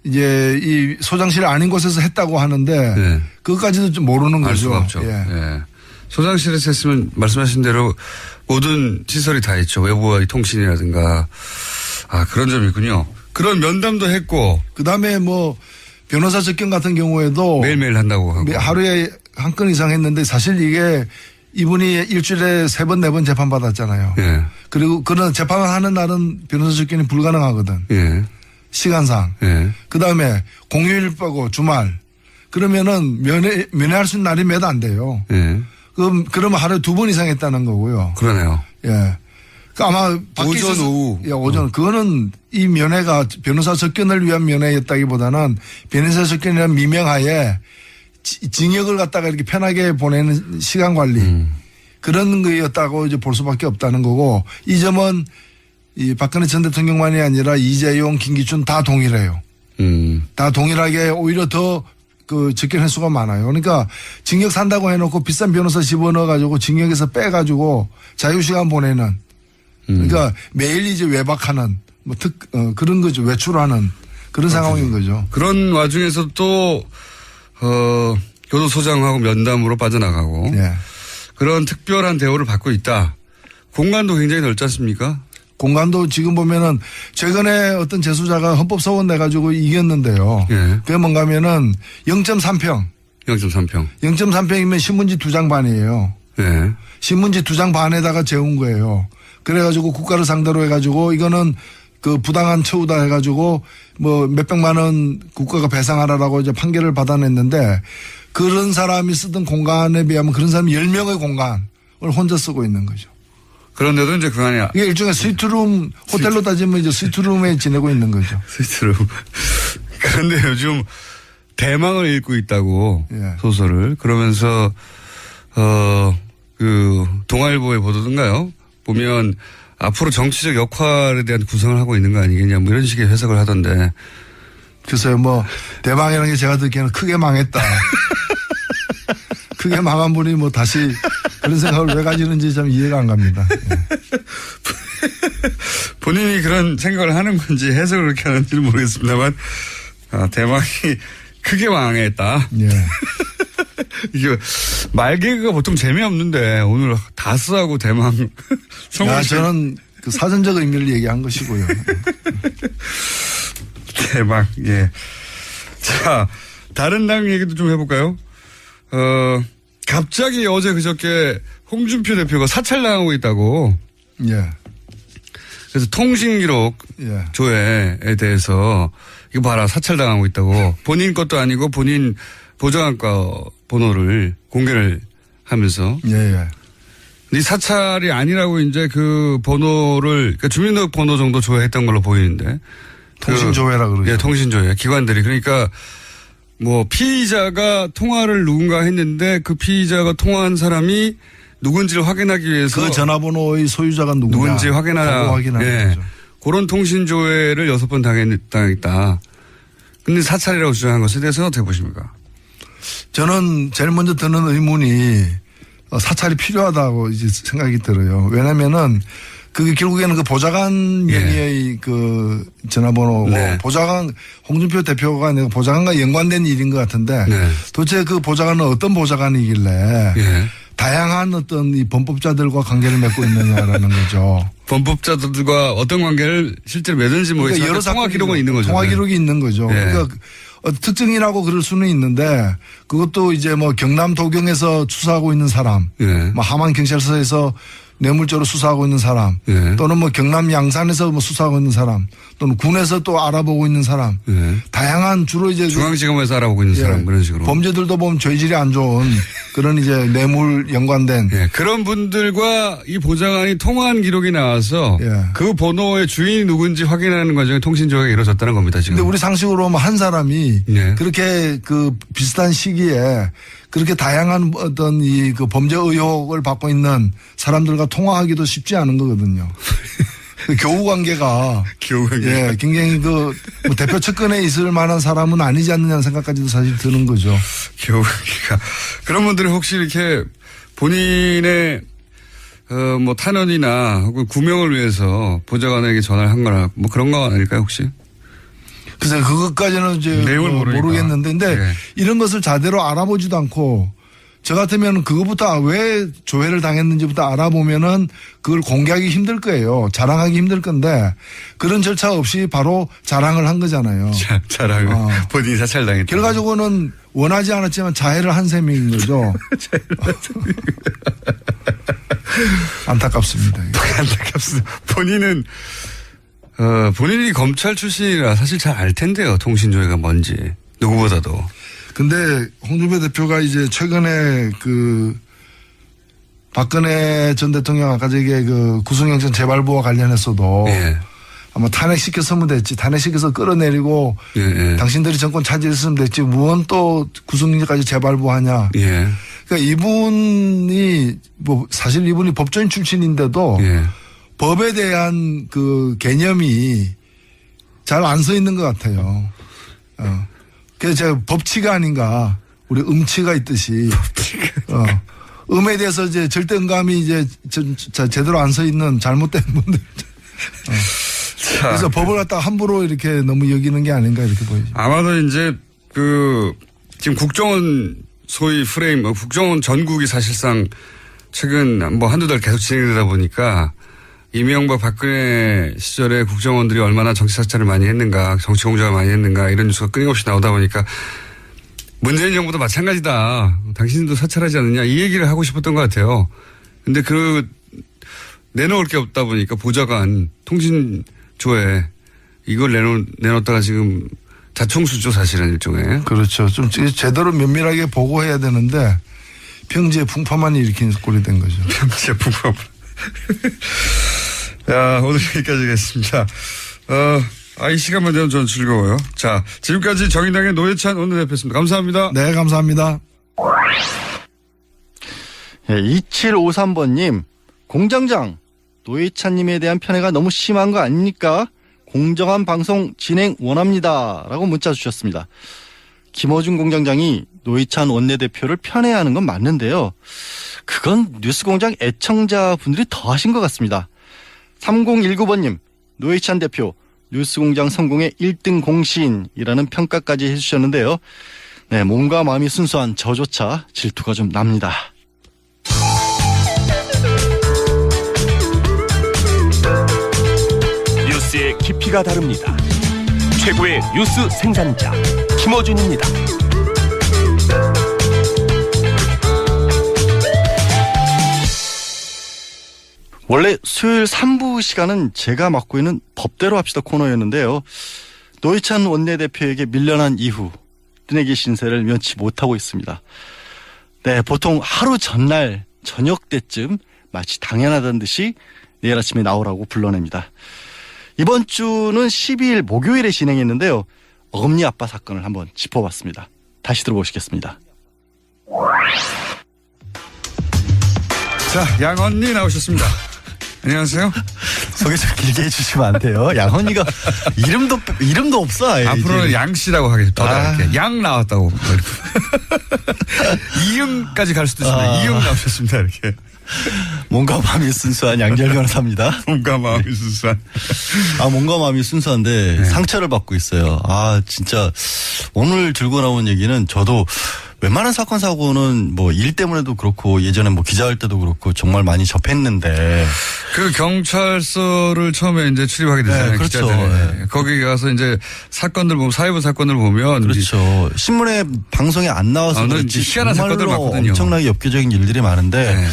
이제 이 소장실 아닌 곳에서 했다고 하는데 네. 그것까지도 좀 모르는 알 거죠. 수가 없죠. 예. 예. 소장실에서 했으면 말씀하신 대로 모든 시설이 다 있죠. 외부와의 통신이라든가. 아, 그런 점이 있군요. 그런 면담도 했고. 그다음에 뭐 변호사 접견 같은 경우에도 매일매일 한다고 하고. 하루에 한 건 이상 했는데 사실 이게 이분이 일주일에 3번, 4번 재판 받았잖아요. 예. 그리고 그런 재판을 하는 날은 변호사 접견이 불가능하거든. 예. 시간상. 예. 그다음에 공휴일 빼고 주말. 그러면은 면회할 수 있는 날이 몇 안 돼요. 예. 그러면 하루에 2번 이상 했다는 거고요. 그러네요. 예. 그 아마 밖에 오전, 있어서- 오후. 예, 오전. 그거는 이 면회가 변호사 접견을 위한 면회였다기보다는 변호사 접견이라는 미명하에 징역을 갖다가 이렇게 편하게 보내는 시간 관리 그런 거였다고 이제 볼 수밖에 없다는 거고 이 점은 이 박근혜 전 대통령만이 아니라 이재용, 김기춘 다 동일해요. 다 동일하게 오히려 더 그 접견 횟수가 많아요. 그러니까 징역 산다고 해놓고 비싼 변호사 집어넣어가지고 징역에서 빼가지고 자유시간 보내는 그러니까 매일 이제 외박하는 뭐 그런 거죠. 외출하는 그런 상황인 거죠. 그런 와중에서 또, 교도소장하고 면담으로 빠져나가고. 예. 그런 특별한 대우를 받고 있다. 공간도 굉장히 넓지 않습니까? 공간도 지금 보면은 최근에 어떤 재수자가 헌법소원 내가지고 이겼는데요. 예. 그게 뭔가 하면은 0.3평. 0.3평. 0.3평이면 신문지 2장 반이에요. 예. 신문지 2장 반에다가 재운 거예요. 그래가지고 국가를 상대로 해가지고 이거는 그 부당한 처우다 해가지고 뭐 몇백만 원 국가가 배상하라라고 이제 판결을 받아냈는데 그런 사람이 쓰던 공간에 비하면 그런 사람이 10명의 공간을 혼자 쓰고 있는 거죠. 그런데도 이제 그 안에 이게 일종의 스위트룸, 호텔로 따지면 이제 스위트룸에 지내고 있는 거죠. 스위트룸. 그런데 요즘 대망을 읽고 있다고 예. 소설을 그러면서 그 동아일보의 보도든가요? 보면 앞으로 정치적 역할에 대한 구상을 하고 있는 거 아니겠냐 뭐 이런 식의 해석을 하던데. 글쎄요, 뭐 대망이라는 게 제가 듣기에는 크게 망했다. 크게 망한 분이 뭐 다시 그런 생각을 왜 가지는지 참 이해가 안 갑니다. 예. 본인이 그런 생각을 하는 건지 해석을 그렇게 하는지는 모르겠습니다만 대망이 크게 망했다. 예. 이게 말개그가 보통 재미없는데 오늘 다스하고 대망 야, 저는 그 사전적 의미를 얘기한 것이고요. 대박. 예. 자, 다른 당 얘기도 좀 해볼까요? 갑자기 어제 그저께 홍준표 대표가 사찰당하고 있다고. 예. 그래서 통신기록 예. 조회에 대해서 이거 봐라 사찰당하고 있다고. 본인 것도 아니고 본인 보정학과 번호를 공개를 하면서. 예, 예. 이 사찰이 아니라고 이제 그 번호를, 그러니까 주민등록번호 정도 조회했던 걸로 보이는데. 통신조회라 그러죠. 예, 통신조회. 기관들이. 그러니까 뭐 피의자가 통화를 누군가 했는데 그 피의자가 통화한 사람이 누군지를 확인하기 위해서. 그 전화번호의 소유자가 누군지 그거 확인하는 예. 거죠. 그런 통신조회를 6번 당했다. 근데 사찰이라고 주장한 것에 대해서는 어떻게 보십니까? 저는 제일 먼저 드는 의문이 사찰이 필요하다고 이제 생각이 들어요. 왜냐면은 그게 결국에는 그 보좌관 명의의 그 전화번호고 네. 보좌관 홍준표 대표가 아니라 보좌관과 연관된 일인 것 같은데 네. 도대체 그 보좌관은 어떤 보좌관이길래 예. 다양한 어떤 이 범법자들과 관계를 맺고 있느냐라는 거죠. 범법자들과 어떤 관계를 실제로 맺은지 모르겠지만 여러 통화 사건이 기록은 있는 거죠. 통화 네. 기록이 있는 거죠. 예. 그러니까 특징이라고 그럴 수는 있는데 그것도 이제 뭐 경남 도경에서 수사하고 있는 사람, 예. 뭐 함안 경찰서에서 뇌물죄로 수사하고 있는 사람, 예. 또는 뭐 경남 양산에서 뭐 수사하고 있는 사람, 또는 군에서 또 알아보고 있는 사람, 예. 다양한 주로 이제 중앙지검에서 알아보고 있는 예, 사람 그런 식으로. 범죄들도 보면 죄질이 안 좋은 그런 이제 뇌물 연관된 예, 그런 분들과 이 보좌관이 통화한 기록이 나와서 예. 그 번호의 주인이 누군지 확인하는 과정에 통신조회가 이루어졌다는 겁니다. 지금. 근데 우리 상식으로 보면 한 사람이 네. 그렇게 그 비슷한 시기에 그렇게 다양한 어떤 이 그 범죄 의혹을 받고 있는 사람들과 통화하기도 쉽지 않은 거거든요. 그 교우 관계가 예, 굉장히 그 뭐 대표 측근에 있을 만한 사람은 아니지 않느냐는 생각까지도 사실 드는 거죠. 교육이가 그런 분들이 혹시 이렇게 본인의 뭐 탄원이나 혹은 구명을 위해서 보좌관에게 전화를 한 거나 뭐 그런 거 아닐까요 혹시? 글쎄 그것까지는 이제 내용을 모르니까. 모르겠는데 근데 네. 이런 것을 제대로 알아보지도 않고 저 같으면 그것부터 왜 조회를 당했는지부터 알아보면은 그걸 공개하기 힘들 거예요. 자랑하기 힘들 건데 그런 절차 없이 바로 자랑을 한 거잖아요. 자랑을 본인이 사찰당했다. 결과적으로는 원하지 않았지만 자해를 한 셈인 거죠. 안타깝습니다. 안타깝습니다. 본인은 본인이 검찰 출신이라 사실 잘 알 텐데요. 통신조회가 뭔지 누구보다도. 근데 홍준표 대표가 이제 최근에 그 박근혜 전 대통령 아까 저기 그 구속영장 재발부와 관련해서도 예. 아마 탄핵시켰으면 됐지 탄핵시켜서 끌어내리고 예. 당신들이 정권 차지했으면 됐지 무언 또 구속영장까지 재발부하냐. 예. 그러니까 이분이 뭐 사실 이분이 법조인 출신인데도 예. 법에 대한 그 개념이 잘 안 서 있는 것 같아요. 그래서 제가 법치가 아닌가, 우리 음치가 있듯이. 음에 대해서 이제 절대 음감이 이제 제대로 안 서 있는 잘못된 분들. 그래서 법을 갖다가 함부로 이렇게 너무 여기는 게 아닌가 이렇게 보이죠. 아마도 이제 지금 국정원 소위 프레임, 국정원 전국이 사실상 최근 뭐 한두 달 계속 진행되다 보니까 이명박 박근혜 시절에 국정원들이 얼마나 정치 사찰을 많이 했는가, 정치 공작을 많이 했는가 이런 뉴스가 끊임없이 나오다 보니까 문재인 정부도 마찬가지다. 당신도 사찰하지 않느냐 이 얘기를 하고 싶었던 것 같아요. 근데 내놓을 게 없다 보니까 보좌관 통신조회 이걸 내놓다가 지금 자총수죠 사실은 일종의. 그렇죠. 좀 제대로 면밀하게 보고해야 되는데 평지에 풍파만 일으키는 꼴이 된 거죠. 평지에 풍파. 야, 오늘 여기까지 하겠습니다. 이 시간만 되면 저는 즐거워요. 자, 지금까지 정의당의 노회찬 원내대표였습니다. 감사합니다. 네, 감사합니다. 예, 2753번님, 공장장, 노회찬님에 대한 편애가 너무 심한 거 아닙니까? 공정한 방송 진행 원합니다. 라고 문자 주셨습니다. 김어준 공장장이 노회찬 원내대표를 편애하는 건 맞는데요. 그건 뉴스공장 애청자분들이 더 하신 것 같습니다. 3019번님, 노회찬 대표, 뉴스공장 성공의 1등 공신이라는 평가까지 해주셨는데요. 네, 몸과 마음이 순수한 저조차 질투가 좀 납니다. 뉴스의 깊이가 다릅니다. 최고의 뉴스 생산자 김어준입니다. 원래 수요일 3부 시간은 제가 맡고 있는 법대로 합시다 코너였는데요. 노회찬 원내대표에게 밀려난 이후 뜨내기 신세를 면치 못하고 있습니다. 네, 보통 하루 전날 저녁 때쯤 마치 당연하다는 듯이 내일 아침에 나오라고 불러냅니다. 이번 주는 12일 목요일에 진행했는데요. 어금니 아빠 사건을 한번 짚어봤습니다. 다시 들어보시겠습니다. 자, 양언니 나오셨습니다. 안녕하세요. 소개 좀 길게 해주시면 안 돼요? 양언니가 이름도 없어. 아예 앞으로는 이제. 양 씨라고 하겠습니다. 이렇게 양 나왔다고. 이응까지 갈 수도 있습니다. 이응 나오셨습니다. 이렇게. 몸과 마음이 순수한 양지열 변호사입니다. 몸과 마음이 순수한. 몸과 마음이 순수한데 상처를 받고 있어요. 진짜 오늘 들고 나온 얘기는 저도 웬만한 사건 사고는 뭐 일 때문에도 그렇고 예전에 뭐 기자할 때도 그렇고 정말 많이 접했는데 그 경찰서를 처음에 이제 출입하게 되잖아요. 네, 그렇죠. 기자들이. 거기 가서 이제 사건들 보면 사회부 사건을 보면 그렇죠. 신문에 방송에 안 나와서 저는 그렇지 희한한 사건들 정말로 많거든요. 엄청나게 엽기적인 일들이 많은데 네.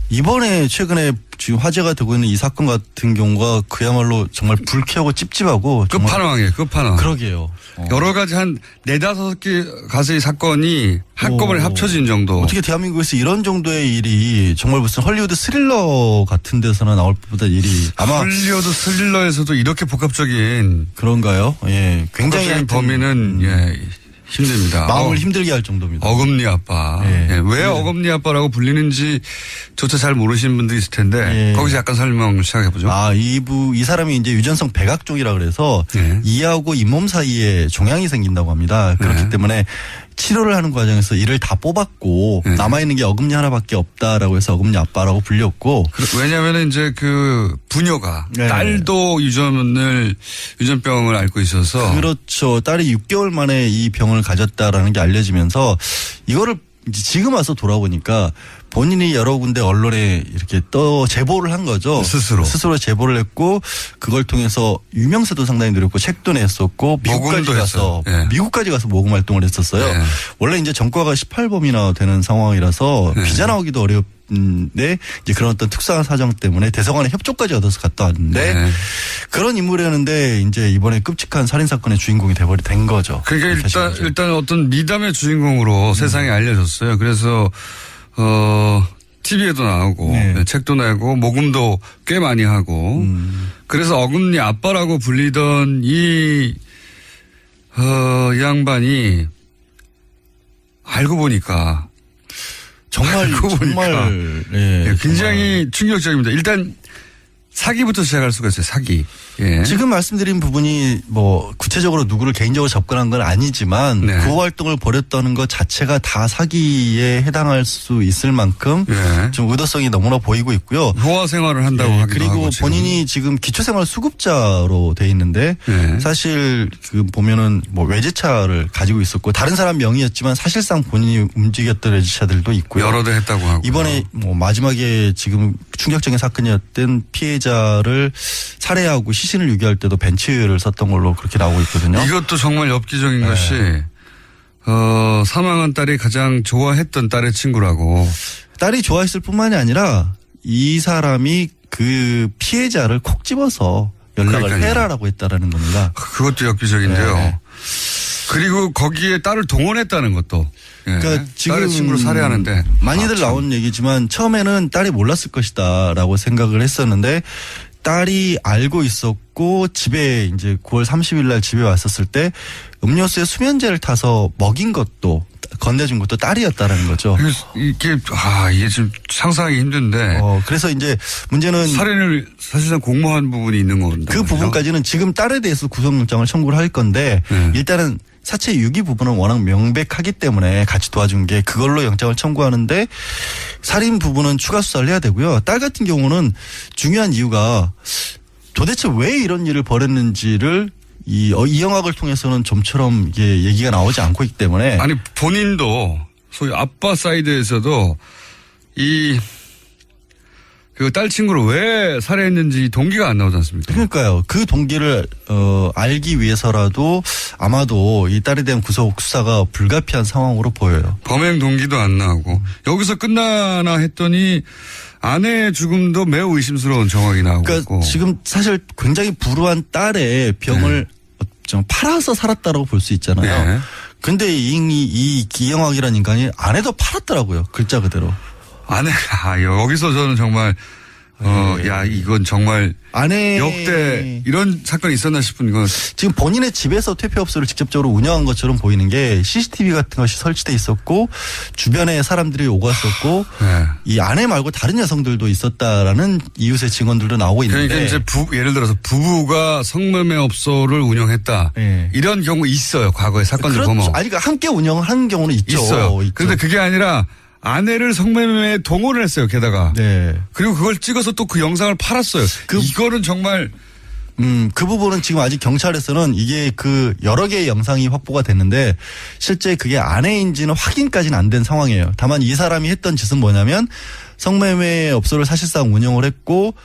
이번에 최근에 지금 화제가 되고 있는 이 사건 같은 경우가 그야말로 정말 불쾌하고 찝찝하고 정말 끝판왕이에요. 끝판왕. 그러게요. 여러 가지 한 4-5개 가지의 사건이 한꺼번에 합쳐진 정도. 어떻게 대한민국에서 이런 정도의 일이 정말 무슨 헐리우드 스릴러 같은 데서나 나올 법보다 일이 아마 헐리우드 스릴러에서도 이렇게 복합적인 그런가요? 예, 굉장히 복합적인 범위는 힘듭니다. 마음을 힘들게 할 정도입니다. 어금니 아빠. 예. 왜 어금니 아빠라고 불리는지 조차 잘 모르시는 분들이 있을 텐데 거기서 약간 설명 시작해 보죠. 이 사람이 이제 유전성 백악종이라 그래서 이하고 잇몸 사이에 종양이 생긴다고 합니다. 그렇기 때문에 치료를 하는 과정에서 이를 다 뽑았고 남아있는 게 어금니 하나밖에 없다라고 해서 어금니 아빠라고 불렸고. 왜냐하면 이제 그 부녀가 딸도 유전병을 앓고 있어서. 그렇죠. 딸이 6개월 만에 이 병을 가졌다라는 게 알려지면서 이거를 지금 와서 돌아보니까 본인이 여러 군데 언론에 이렇게 제보를 한 거죠. 스스로 제보를 했고 그걸 통해서 유명세도 상당히 누렸고 책도 냈었고 미국까지 가서 모금 활동을 했었어요. 원래 이제 전과가 18범이나 되는 상황이라서 비자 나오기도 어렵는데 이제 그런 어떤 특수한 사정 때문에 대사관의 협조까지 얻어서 갔다 왔는데 그런 인물이었는데 이제 이번에 끔찍한 살인 사건의 주인공이 된 거죠. 그러니까 일단 어떤 미담의 주인공으로 세상에 알려졌어요. 그래서 TV에도 나오고 책도 내고 모금도 꽤 많이 하고 그래서 어금니 아빠라고 불리던 이 양반이 알고 보니까 정말 굉장히 충격적입니다. 일단 사기부터 시작할 수가 있어요. 사기. 지금 말씀드린 부분이 뭐 구체적으로 누구를 개인적으로 접근한 건 아니지만 그 활동을 벌였다는 것 자체가 다 사기에 해당할 수 있을 만큼 좀 의도성이 너무나 보이고 있고요. 호화 생활을 한다고 하기도 그리고 하고 본인이 지금 기초생활 수급자로 돼 있는데 사실 그 보면은 뭐 외제차를 가지고 있었고 다른 사람 명의였지만 사실상 본인이 움직였던 외제차들도 있고요. 여러 대 했다고 하고 이번에 뭐 마지막에 지금 충격적인 사건이었던 피해자를 살해하고 시신을 유기할 때도 벤츠를 썼던 걸로 그렇게 나오고 있거든요. 이것도 정말 엽기적인 것이 사망한 딸이 가장 좋아했던 딸의 친구라고. 딸이 좋아했을 뿐만이 아니라 이 사람이 그 피해자를 콕 집어서 연락을 해라라고 했다라는 겁니다. 그것도 엽기적인데요. 그리고 거기에 딸을 동원했다는 것도. 그러니까 지금 딸의 친구를 살해하는데 많이들 나온 얘기지만 처음에는 딸이 몰랐을 것이다라고 생각을 했었는데 딸이 알고 있었고 집에 이제 9월 30일 날 집에 왔었을 때 음료수에 수면제를 타서 먹인 것도 건네준 것도 딸이었다라는 거죠. 이게 좀 상상하기 힘든데. 그래서 이제 문제는 살인을 사실상 공모한 부분이 있는 건데. 그 부분까지는 지금 딸에 대해서 구속영장을 청구를 할 건데 일단은 사체 유기 부분은 워낙 명백하기 때문에 같이 도와준 게 그걸로 영장을 청구하는데 살인 부분은 추가 수사를 해야 되고요. 딸 같은 경우는 중요한 이유가 도대체 왜 이런 일을 벌였는지를 이 영화를 통해서는 좀처럼 이게 얘기가 나오지 않고 있기 때문에 아니 본인도 소위 아빠 사이드에서도 그 딸 친구를 왜 살해했는지 동기가 안 나오지 않습니까? 그러니까요. 그 동기를 알기 위해서라도 아마도 이 딸에 대한 구속 수사가 불가피한 상황으로 보여요. 범행 동기도 안 나오고 여기서 끝나나 했더니 아내의 죽음도 매우 의심스러운 정황이 나오고 그러니까 지금 사실 굉장히 불우한 딸의 병을 좀 팔아서 살았다라고 볼 수 있잖아요. 근데 이 기영학이라는 인간이 아내도 팔았더라고요. 글자 그대로. 여기서 저는 정말 야, 이건 정말 아내 역대 이런 사건이 있었나 싶은 건 지금 본인의 집에서 퇴폐업소를 직접적으로 운영한 것처럼 보이는 게 CCTV 같은 것이 설치돼 있었고 주변에 사람들이 오갔었고 네. 이 아내 말고 다른 여성들도 있었다라는 이웃의 증언들도 나오고 있는데 그러니까 이제 예를 들어서 부부가 성매매업소를 운영했다. 네. 이런 경우 있어요. 과거에 사건들 보면. 아니 그러니까 함께 운영하는 경우는 있죠. 있어요. 있죠. 그런데 그게 아니라 아내를 성매매에 동원을 했어요. 게다가. 네. 그리고 그걸 찍어서 또 그 영상을 팔았어요. 이거는 정말 그 부분은 지금 아직 경찰에서는 이게 그 여러 개의 영상이 확보가 됐는데 실제 그게 아내인지는 확인까지는 안 된 상황이에요. 다만 이 사람이 했던 짓은 뭐냐면 성매매 업소를 사실상 운영을 했고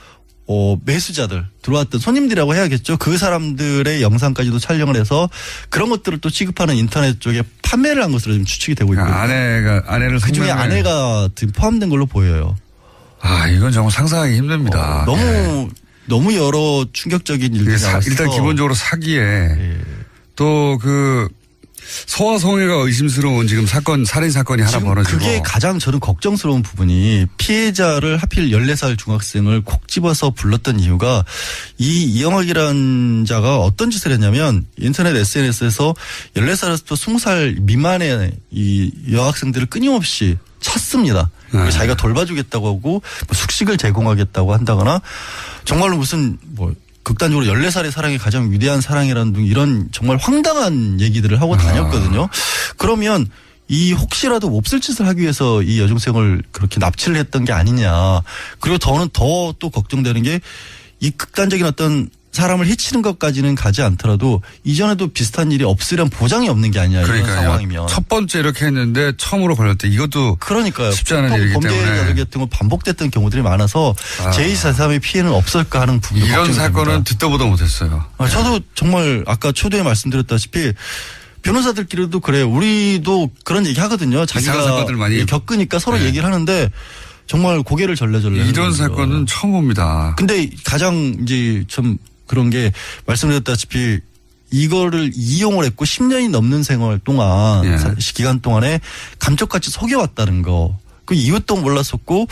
매수자들 들어왔던 손님들이라고 해야겠죠. 그 사람들의 영상까지도 촬영을 해서 그런 것들을 또 취급하는 인터넷 쪽에 판매를 한 것으로 지금 추측이 되고 있고요. 아내를 그중에 성매매. 아내가 지금 포함된 걸로 보여요. 이건 정말 상상하기 힘듭니다. 너무 여러 충격적인 일들이 나왔어요. 일단 기본적으로 사기에 또 그 소아성애가 의심스러운 지금 살인 사건이 하나 지금 벌어지고. 그게 가장 저는 걱정스러운 부분이 피해자를 하필 14살 중학생을 콕 집어서 불렀던 이유가 이 이영학이라는 자가 어떤 짓을 했냐면 인터넷 SNS에서 14살에서 20살 미만의 이 여학생들을 끊임없이 찼습니다. 그리고 자기가 돌봐주겠다고 하고 뭐 숙식을 제공하겠다고 한다거나 정말로 무슨 뭐 극단적으로 14살의 사랑이 가장 위대한 사랑이라는 등 이런 정말 황당한 얘기들을 하고 다녔거든요. 그러면 이 혹시라도 몹쓸 짓을 하기 위해서 이 여중생을 그렇게 납치를 했던 게 아니냐. 그리고 더는 더 또 걱정되는 게 이 극단적인 어떤 사람을 해치는 것까지는 가지 않더라도 이전에도 비슷한 일이 없으련 보장이 없는 게 아니냐. 이런 상황이면. 첫 번째 이렇게 했는데 처음으로 걸렸대. 이것도 그러니까요. 쉽지 않은 일이기 때문에. 범죄 같은 거 반복됐던 경우들이 많아서 제2사3의 피해는 없을까 하는 부분도 이런 걱정이 사건은 됩니다. 듣도 보도 못했어요. 저도 정말 아까 초두에 말씀드렸다시피 변호사들끼리도 그래요. 우리도 그런 얘기 하거든요. 이상한 자기가 사건들 많이 겪으니까 서로 얘기를 하는데 정말 고개를 절레절레. 이런 사건은 처음 봅니다. 근데 가장 이제 좀 그런 게 말씀드렸다시피 이거를 이용을 했고 10년이 넘는 생활 동안 기간 동안에 감쪽같이 속여왔다는 거. 그 이유도 몰랐었고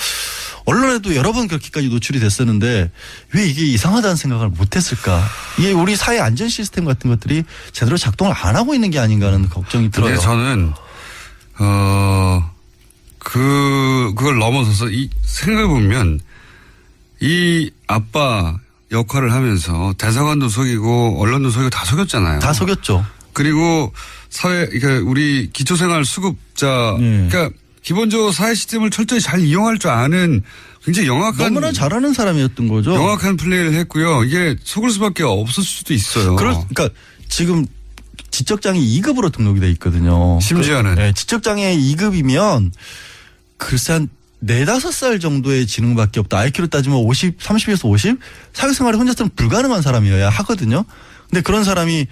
언론에도 여러 번 그렇게까지 노출이 됐었는데 왜 이게 이상하다는 생각을 못했을까. 이게 우리 사회 안전 시스템 같은 것들이 제대로 작동을 안 하고 있는 게 아닌가 하는 걱정이 들어요. 근데 저는 그걸 넘어서서 생각해보면 이 아빠 역할을 하면서 대사관도 속이고 언론도 속이고 다 속였잖아요. 다 속였죠. 그리고 그러니까 우리 기초생활 수급자, 그러니까 기본적으로 사회 시스템을 철저히 잘 이용할 줄 아는 굉장히 너무나 잘하는 사람이었던 거죠. 영악한 플레이를 했고요. 이게 속을 수밖에 없을 수도 있어요. 그러니까 지금 지적장애 2급으로 등록이 돼 있거든요. 심지어는. 지적장애 2급이면 글쎄 한 4-5살 정도의 지능밖에 없다. IQ로 따지면 30에서 50? 사회생활이 혼자서는 불가능한 사람이어야 하거든요. 근데 그런 사람이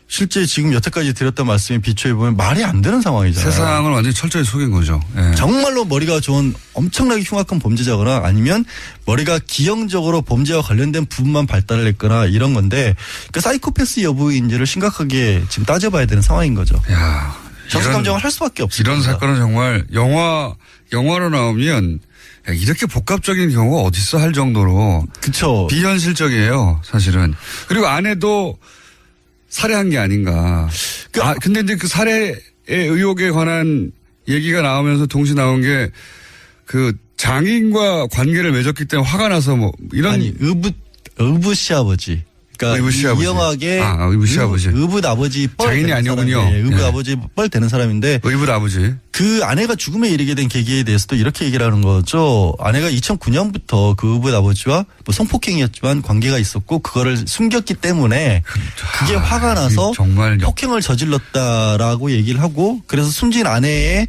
실제 지금 여태까지 드렸던 말씀에 비추해보면 말이 안 되는 상황이잖아요. 세상을 완전히 철저히 속인 거죠. 정말로 머리가 좋은 엄청나게 흉악한 범죄자거나 아니면 머리가 기형적으로 범죄와 관련된 부분만 발달을 했거나 이런 건데 그 사이코패스 여부인지를 심각하게 지금 따져봐야 되는 상황인 거죠. 정신감정을 할 수밖에 없습니다. 이런 사건은 정말 영화로 나오면 이렇게 복합적인 경우가 어딨어 할 정도로. 그렇죠. 비현실적이에요, 사실은. 그리고 아내도 살해한 게 아닌가. 근데 이제 그 살해의 의혹에 관한 얘기가 나오면서 동시에 나온 게 그 장인과 관계를 맺었기 때문에 화가 나서 뭐 이런. 아니, 의붓 시아버지. 그러니까 이영학의 의붓 시아버지. 의붓 아버지 뻘 장인이 아니군요. 의붓 아버지 뻘 되는 사람인데 의붓 아버지. 그 아내가 죽음에 이르게 된 계기에 대해서도 이렇게 얘기를 하는 거죠. 아내가 2009년부터 그 의붓 아버지와 뭐 성폭행이었지만 관계가 있었고 그거를 숨겼기 때문에 그게 화가 나서 정말 폭행을 저질렀다라고 얘기를 하고 그래서 숨진 아내의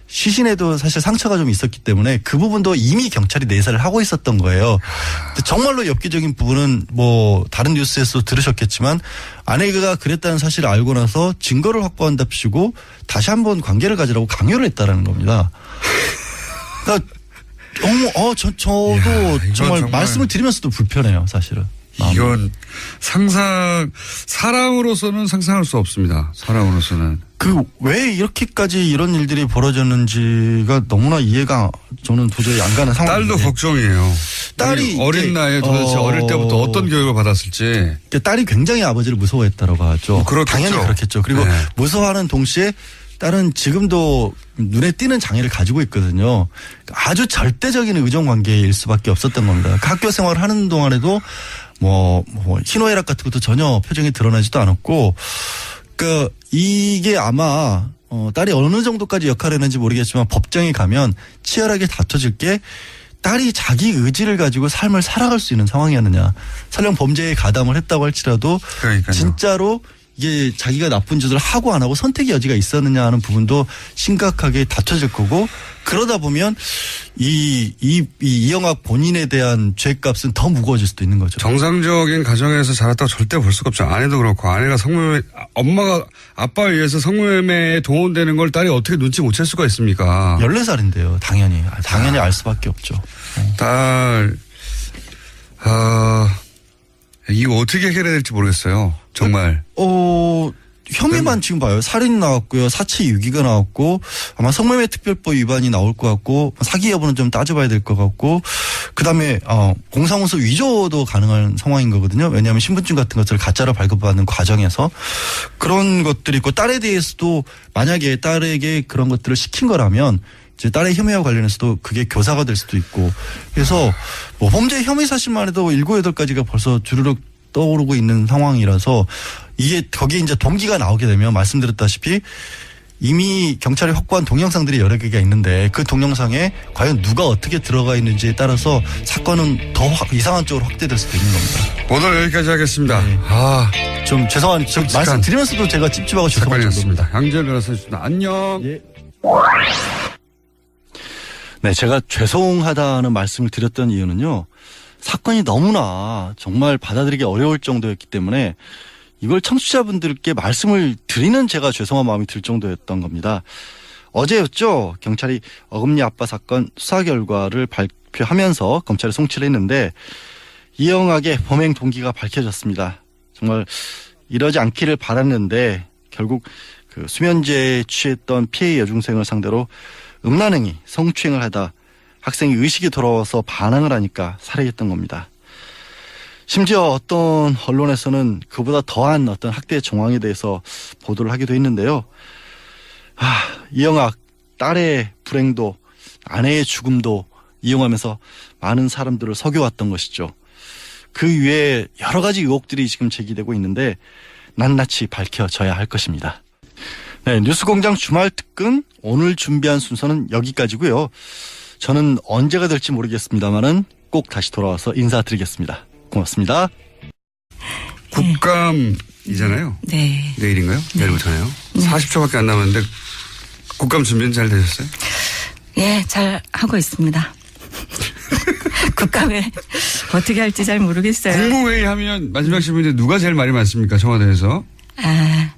시신에도 사실 상처가 좀 있었기 때문에 그 부분도 이미 경찰이 내사를 하고 있었던 거예요. 근데 정말로 엽기적인 부분은 뭐 다른 뉴스에서 들으셨겠지만 아내가 그랬다는 사실을 알고 나서 증거를 확보한답시고 다시 한번 관계를 가지라고 강요를 했다라는 겁니다. 그러니까 저도 정말 말씀을 드리면서도 불편해요, 사실은. 이건 사람으로서는 상상할 수 없습니다. 사람으로서는. 왜 이렇게까지 이런 일들이 벌어졌는지가 너무나 이해가 저는 도저히 안 가는 상황인데. 딸도 걱정이에요. 딸이 어린 나이에 도대체 어릴 때부터 어떤 교육을 받았을지. 딸이 굉장히 아버지를 무서워했다라고 하죠. 그렇겠죠. 당연히 그렇겠죠. 그리고 네. 무서워하는 동시에 딸은 지금도 눈에 띄는 장애를 가지고 있거든요. 아주 절대적인 의존관계일 수밖에 없었던 겁니다. 학교 생활을 하는 동안에도 희노애락 같은 것도 전혀 표정이 드러나지도 않았고, 그러니까 이게 아마 딸이 어느 정도까지 역할을 했는지 모르겠지만 법정에 가면 치열하게 다퉈질 게 딸이 자기 의지를 가지고 삶을 살아갈 수 있는 상황이었느냐. 설령 범죄에 가담을 했다고 할지라도 그러니까요. 진짜로 이게 자기가 나쁜 짓을 하고 안 하고 선택의 여지가 있었느냐 하는 부분도 심각하게 다퉈질 거고, 그러다 보면 이영학 본인에 대한 죄값은 더 무거워질 수도 있는 거죠. 정상적인 가정에서 자랐다고 절대 볼 수가 없죠. 아내도 그렇고, 아내가 엄마가 아빠에 의해서 성매매에 동원되는 걸 딸이 어떻게 눈치 못 챌 수가 있습니까? 14살인데요. 당연히 알 수밖에 없죠. 이거 어떻게 해결해야 될지 모르겠어요. 정말. 혐의만 지금 봐요. 살인 나왔고요. 사체 유기가 나왔고, 아마 성매매 특별법 위반이 나올 것 같고, 사기 여부는 좀 따져봐야 될 것 같고, 그다음에 공사문서 위조도 가능한 상황인 거거든요. 왜냐하면 신분증 같은 것을 가짜로 발급받는 과정에서 그런 것들이 있고, 딸에 대해서도 만약에 딸에게 그런 것들을 시킨 거라면 이제 딸의 혐의와 관련해서도 그게 교사가 될 수도 있고, 그래서 범죄 혐의 사실만 해도 7, 8가지가 벌써 주르륵 떠오르고 있는 상황이라서, 이게 거기에 이제 동기가 나오게 되면 말씀드렸다시피 이미 경찰이 확보한 동영상들이 여러 개가 있는데, 그 동영상에 과연 누가 어떻게 들어가 있는지에 따라서 사건은 더 이상한 쪽으로 확대될 수도 있는 겁니다. 오늘 여기까지 하겠습니다. 네. 좀 죄송한, 말씀드리면서도 제가 찝찝하고 죄송한 사건이었습니다. 양재열 변호사였습니다. 안녕. 예. 네, 제가 죄송하다는 말씀을 드렸던 이유는요, 사건이 너무나 정말 받아들이기 어려울 정도였기 때문에 이걸 청취자분들께 말씀을 드리는 제가 죄송한 마음이 들 정도였던 겁니다. 어제였죠. 경찰이 어금니 아빠 사건 수사 결과를 발표하면서 검찰에 송치를 했는데, 이영학의 범행 동기가 밝혀졌습니다. 정말 이러지 않기를 바랐는데 결국 그 수면제에 취했던 피해 여중생을 상대로 음란행위, 성추행을 하다 학생이 의식이 돌아와서 반항을 하니까 살해했던 겁니다. 심지어 어떤 언론에서는 그보다 더한 어떤 학대 정황에 대해서 보도를 하기도 했는데요. 이영학 딸의 불행도 아내의 죽음도 이용하면서 많은 사람들을 속여왔던 것이죠. 그 위에 여러 가지 의혹들이 지금 제기되고 있는데 낱낱이 밝혀져야 할 것입니다. 네, 뉴스공장 주말 특근 오늘 준비한 순서는 여기까지고요. 저는 언제가 될지 모르겠습니다만은 꼭 다시 돌아와서 인사드리겠습니다. 고맙습니다. 국감이잖아요. 네. 내일인가요? 내일부터네요. 40초밖에 안 남았는데 국감 준비는 잘 되셨어요? 예, 잘 하고 있습니다. 국감에 어떻게 할지 잘 모르겠어요. 국무회의 하면 마지막 질문인데 누가 제일 말이 많습니까? 청와대에서?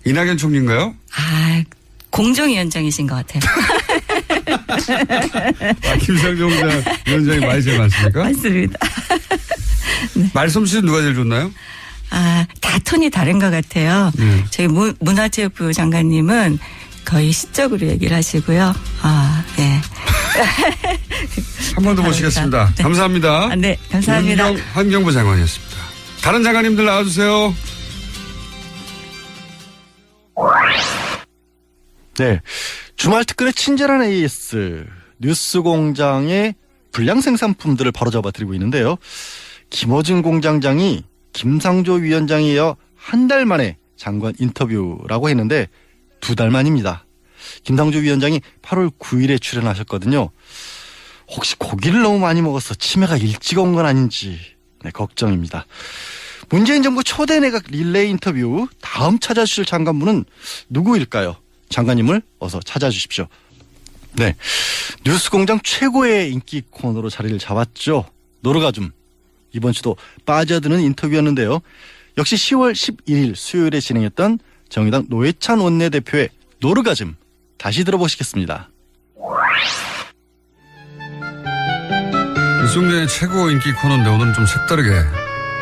이낙연 총리인가요? 공정위원장이신 것 같아요. 김상정 위원장이 말이 제일 많습니까? 맞습니다. 네. 말솜씨는 누가 제일 좋나요? 다 톤이 다른 것 같아요. 저희 문화체육부 장관님은 거의 시적으로 얘기를 하시고요. 예. 한 번 더 모시겠습니다. 네. 감사합니다. 네, 감사합니다. 환경부 장관이었습니다. 다른 장관님들 나와주세요. 네, 주말 특근의 친절한 AS 뉴스공장의 불량 생산품들을 바로잡아 드리고 있는데요. 김어준 공장장이 김상조 위원장에 이어 한 달 만에 장관 인터뷰라고 했는데 2달 만입니다. 김상조 위원장이 8월 9일에 출연하셨거든요. 혹시 고기를 너무 많이 먹어서 치매가 일찍 온 건 아닌지 걱정입니다. 문재인 정부 초대 내각 릴레이 인터뷰 다음 찾아주실 장관분은 누구일까요? 장관님을 어서 찾아주십시오. 네, 뉴스공장 최고의 인기 코너로 자리를 잡았죠. 노르가즘. 이번 주도 빠져드는 인터뷰였는데요. 역시 10월 11일 수요일에 진행했던 정의당 노회찬 원내대표의 노르가즘 다시 들어보시겠습니다. 뉴스공장의 최고 인기 코너인데 오늘은 좀 색다르게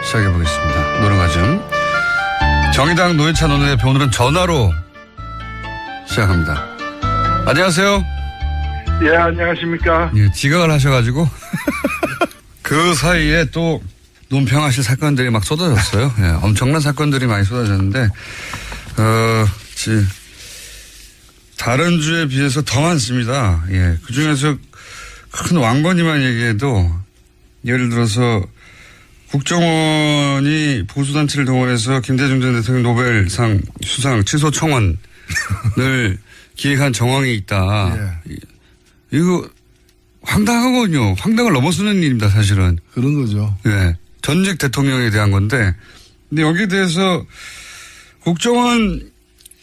시작해보겠습니다. 노르가즘. 정의당 노회찬 원내대표 오늘은 전화로 시작합니다. 안녕하세요. 예, 안녕하십니까. 예, 지각을 하셔가지고 그 사이에 또 논평하실 사건들이 막 쏟아졌어요. 예, 엄청난 사건들이 많이 쏟아졌는데 다른 주에 비해서 더 많습니다. 예, 그 중에서 큰 왕건이만 얘기해도 예를 들어서 국정원이 보수단체를 동원해서 김대중 전 대통령 노벨상 수상 취소 청원을 기획한 정황이 있다. 예. 이거 황당하거든요. 황당을 넘어서는 일입니다, 사실은. 그런 거죠. 예. 전직 대통령에 대한 건데. 근데 여기에 대해서 국정원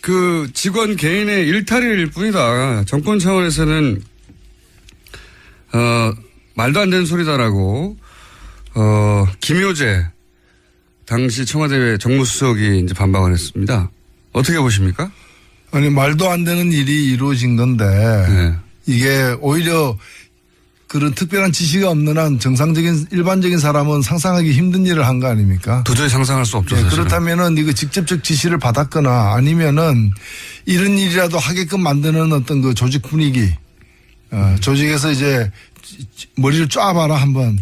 그 직원 개인의 일탈일 뿐이다. 정권 차원에서는 말도 안 되는 소리다라고 김효재 당시 청와대 정무수석이 이제 반박을 했습니다. 어떻게 보십니까? 아니 말도 안 되는 일이 이루어진 건데 네. 이게 오히려 그런 특별한 지시가 없는 한 정상적인 일반적인 사람은 상상하기 힘든 일을 한 거 아닙니까? 도저히 상상할 수 없죠. 네, 사실은. 그렇다면은 이거 직접적 지시를 받았거나 아니면은 이런 일이라도 하게끔 만드는 어떤 그 조직 분위기, 조직에서 이제 머리를 쫙봐라 한번.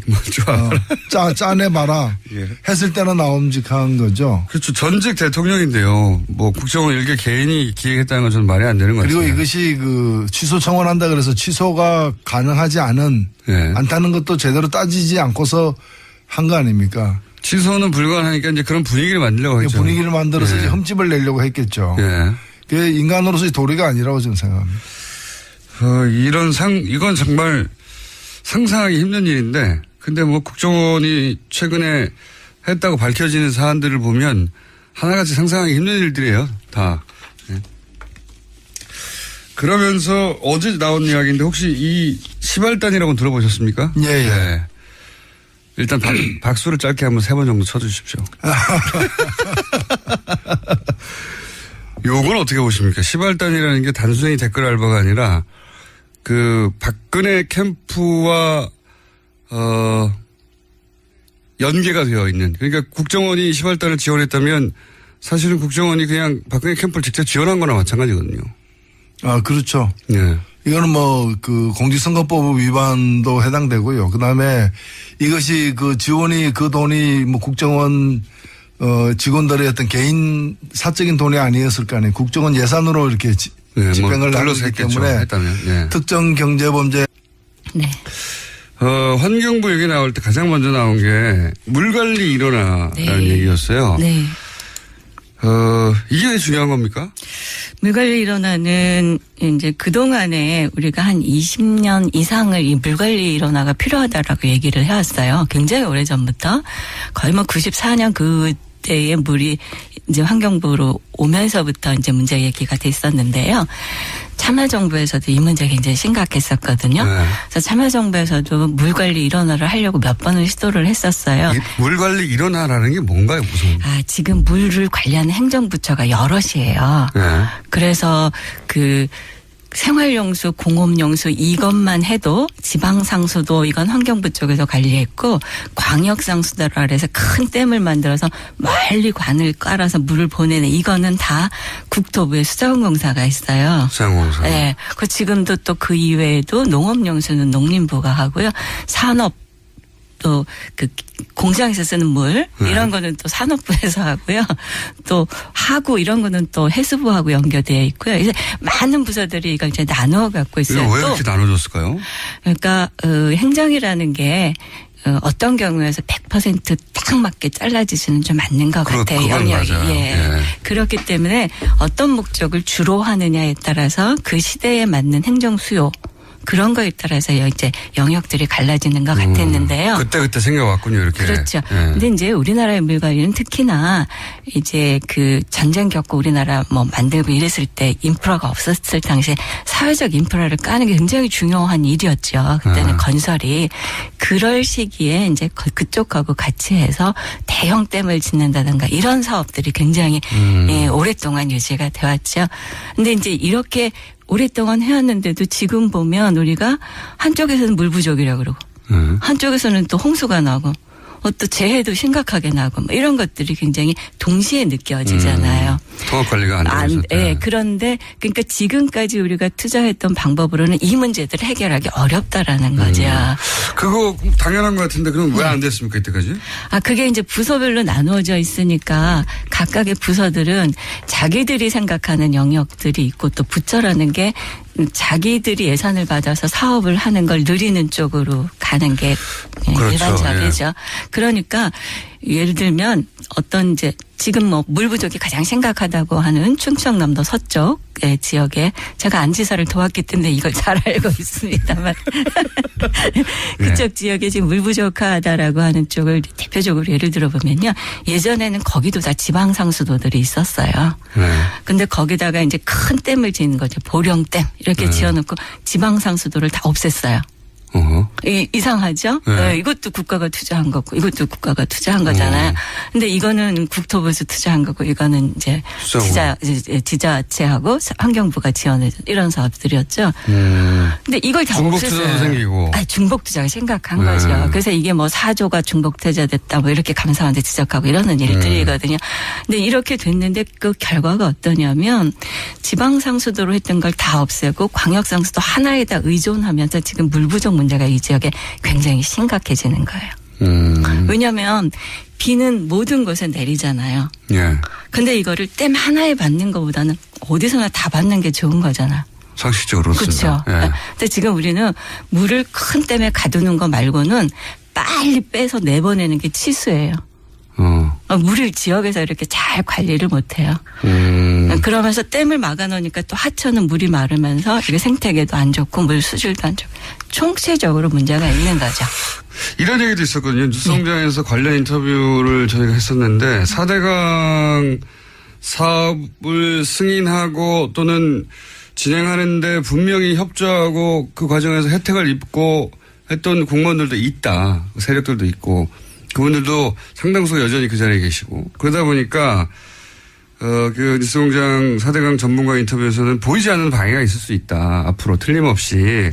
짜내봐라. 예. 했을 때는 나옴직한 거죠. 그렇죠. 전직 대통령인데요. 뭐 국정원 일개 개인이 기획했다는 건 저는 말이 안 되는 것 같아요. 그리고 이것이 그 취소 청원한다 그래서 취소가 가능하지 않다는 것도 제대로 따지지 않고서 한 거 아닙니까? 취소는 불가능하니까 이제 그런 분위기를 만들려고 했죠. 분위기를 만들어서 예. 이제 흠집을 내려고 했겠죠. 예. 그게 인간으로서의 도리가 아니라고 저는 생각합니다. 이건 정말 상상하기 힘든 일인데, 근데 뭐 국정원이 최근에 했다고 밝혀지는 사안들을 보면 하나같이 상상하기 힘든 일들이에요, 다. 예. 그러면서 어제 나온 이야기인데 혹시 이 시발단이라고 들어보셨습니까? 예, 예. 네. 일단 박수를 짧게 한번 3번 정도 쳐주십시오. 요건 어떻게 보십니까? 시발단이라는 게 단순히 댓글 알바가 아니라 그 박근혜 캠프와 연계가 되어 있는, 그러니까 국정원이 시발단을 지원했다면 사실은 국정원이 그냥 박근혜 캠프를 직접 지원한 거나 마찬가지거든요. 아, 그렇죠. 네. 이거는 뭐 그 공직선거법 위반도 해당되고요. 그다음에 이것이 그 지원이 그 돈이 뭐 국정원 직원들의 어떤 개인 사적인 돈이 아니었을 거 아니에요. 국정원 예산으로 이렇게 네, 집행을 뭐 하기 때문에 했다면, 네. 특정 경제범죄. 네. 환경부 얘기 나올 때 가장 먼저 나온 게 물관리 일어나라는 네. 얘기였어요. 네. 이게 왜 중요한 겁니까? 물관리 일원화는 이제 그동안에 우리가 한 20년 이상을 이 물관리 일원화가 필요하다라고 얘기를 해왔어요. 굉장히 오래전부터. 거의 뭐 94년 그때의 물이 이제 환경부로 오면서부터 이제 문제 얘기가 됐었는데요. 참여정부에서도 이 문제 굉장히 심각했었거든요. 네. 그래서 참여정부에서도 물관리 일원화를 하려고 몇 번을 시도를 했었어요. 물관리 일어나라는 게 뭔가요, 무슨? 지금 물을 관리하는 행정부처가 여럿이에요. 네. 그래서 그 생활용수, 공업용수 이것만 해도 지방상수도 이건 환경부 쪽에서 관리했고 광역상수도라 그래서 큰 댐을 만들어서 멀리 관을 깔아서 물을 보내는 이거는 다 국토부에 수자원공사가 있어요. 수자원공사. 네. 그 지금도 또 그 이외에도 농업용수는 농림부가 하고요. 산업 또 그 공장에서 쓰는 물 이런 거는 또 산업부에서 하고요. 또 하구 이런 거는 또 해수부하고 연결되어 있고요. 이제 많은 부서들이 이걸 이제 나누어 갖고 있어요. 이거 왜 이렇게 나눠줬을까요? 그러니까 행정이라는 게 어떤 경우에서 100% 딱 맞게 잘라지지는 좀 않는 것 같아요. 그건 영역이. 맞아요. 예. 그렇기 때문에 어떤 목적을 주로 하느냐에 따라서 그 시대에 맞는 행정 수요 그런 거에 따라서 이제 영역들이 갈라지는 것 같았는데요. 그때 생겨왔군요, 이렇게. 그렇죠. 예. 근데 이제 우리나라의 물관리는 특히나 이제 그 전쟁 겪고 우리나라 뭐 만들고 이랬을 때 인프라가 없었을 당시에 사회적 인프라를 까는 게 굉장히 중요한 일이었죠. 그때는 건설이. 그럴 시기에 이제 그쪽하고 같이 해서 대형 댐을 짓는다든가 이런 사업들이 굉장히 오랫동안 유지가 되었죠. 근데 이제 이렇게 오랫동안 해왔는데도 지금 보면 우리가 한쪽에서는 물 부족이라고 그러고 한쪽에서는 또 홍수가 나고 또 재해도 심각하게 나고 뭐 이런 것들이 굉장히 동시에 느껴지잖아요. 통합 관리가 안 되고 예, 그런데 그러니까 지금까지 우리가 투자했던 방법으로는 이 문제들을 해결하기 어렵다라는 거죠. 그거 당연한 것 같은데 그럼 왜 안 됐습니까 이때까지? 그게 이제 부서별로 나누어져 있으니까 각각의 부서들은 자기들이 생각하는 영역들이 있고 또 부처라는 게 자기들이 예산을 받아서 사업을 하는 걸 누리는 쪽으로 가는 게 그렇죠. 일반적이죠. 예. 그러니까 예를 들면 어떤 이제 지금 뭐 물 부족이 가장 심각하다고 하는 충청남도 서쪽의 지역에 제가 안지사를 도왔기 때문에 이걸 잘 알고 있습니다만 그쪽 지역에 지금 물 부족하다라고 하는 쪽을 대표적으로 예를 들어보면요. 예전에는 거기도 다 지방상수도들이 있었어요. 근데 거기다가 이제 큰 댐을 짓는 거죠. 보령댐 이렇게 지어놓고 지방상수도를 다 없앴어요. 이상하죠? 네, 이것도 국가가 투자한 거고 이것도 국가가 투자한 거잖아요. 근데 이거는 국토부에서 투자한 거고 이거는 이제 지자체하고 환경부가 지원해 이런 사업들이었죠. 근데 이걸 다 중복 없앴어요. 투자도 생기고. 중복 투자가 심각한 거죠. 그래서 이게 뭐 4조가 중복 투자됐다 뭐 이렇게 감사원한테 지적하고 이러는 일들이거든요. 근데 이렇게 됐는데 그 결과가 어떠냐면 지방상수도로 했던 걸 다 없애고 광역상수도 하나에다 의존하면서 지금 물 부족 문제가 이 지역에 굉장히 심각해지는 거예요. 왜냐하면 비는 모든 곳에 내리잖아요. 예. 근데 이거를 댐 하나에 받는 것보다는 어디서나 다 받는 게 좋은 거잖아요. 상식적으로 그렇죠. 예. 근데 지금 우리는 물을 큰 댐에 가두는 거 말고는 빨리 빼서 내보내는 게 치수예요. 물을 지역에서 이렇게 잘 관리를 못해요. 그러면서 댐을 막아놓으니까 또 하천은 물이 마르면서 이게 생태계도 안 좋고 물 수질도 안 좋고 총체적으로 문제가 있는 거죠. 이런 얘기도 있었거든요. 뉴스공장에서 관련 인터뷰를 저희가 했었는데 4대강 사업을 승인하고 또는 진행하는데 분명히 협조하고 그 과정에서 혜택을 입고 했던 공무원들도 있다. 세력들도 있고 그분들도 상당수 여전히 그 자리에 계시고 그러다 보니까 그 뉴스공장 4대강 전문가 인터뷰에서는 보이지 않는 방해가 있을 수 있다. 앞으로 틀림없이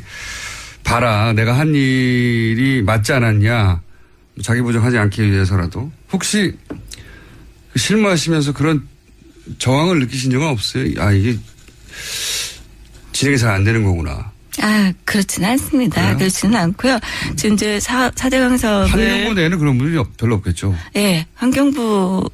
봐라 내가 한 일이 맞지 않았냐. 자기 부정하지 않기 위해서라도 혹시 실무하시면서 그런 저항을 느끼신 적은 없어요? 이게 진행이 잘 안 되는 거구나. 그렇지는 않습니다. 그래요? 그렇지는 않고요. 지금 이제 4대강 사업을. 환경부 내에는 그런 분이 별로 없겠죠. 네. 환경부에서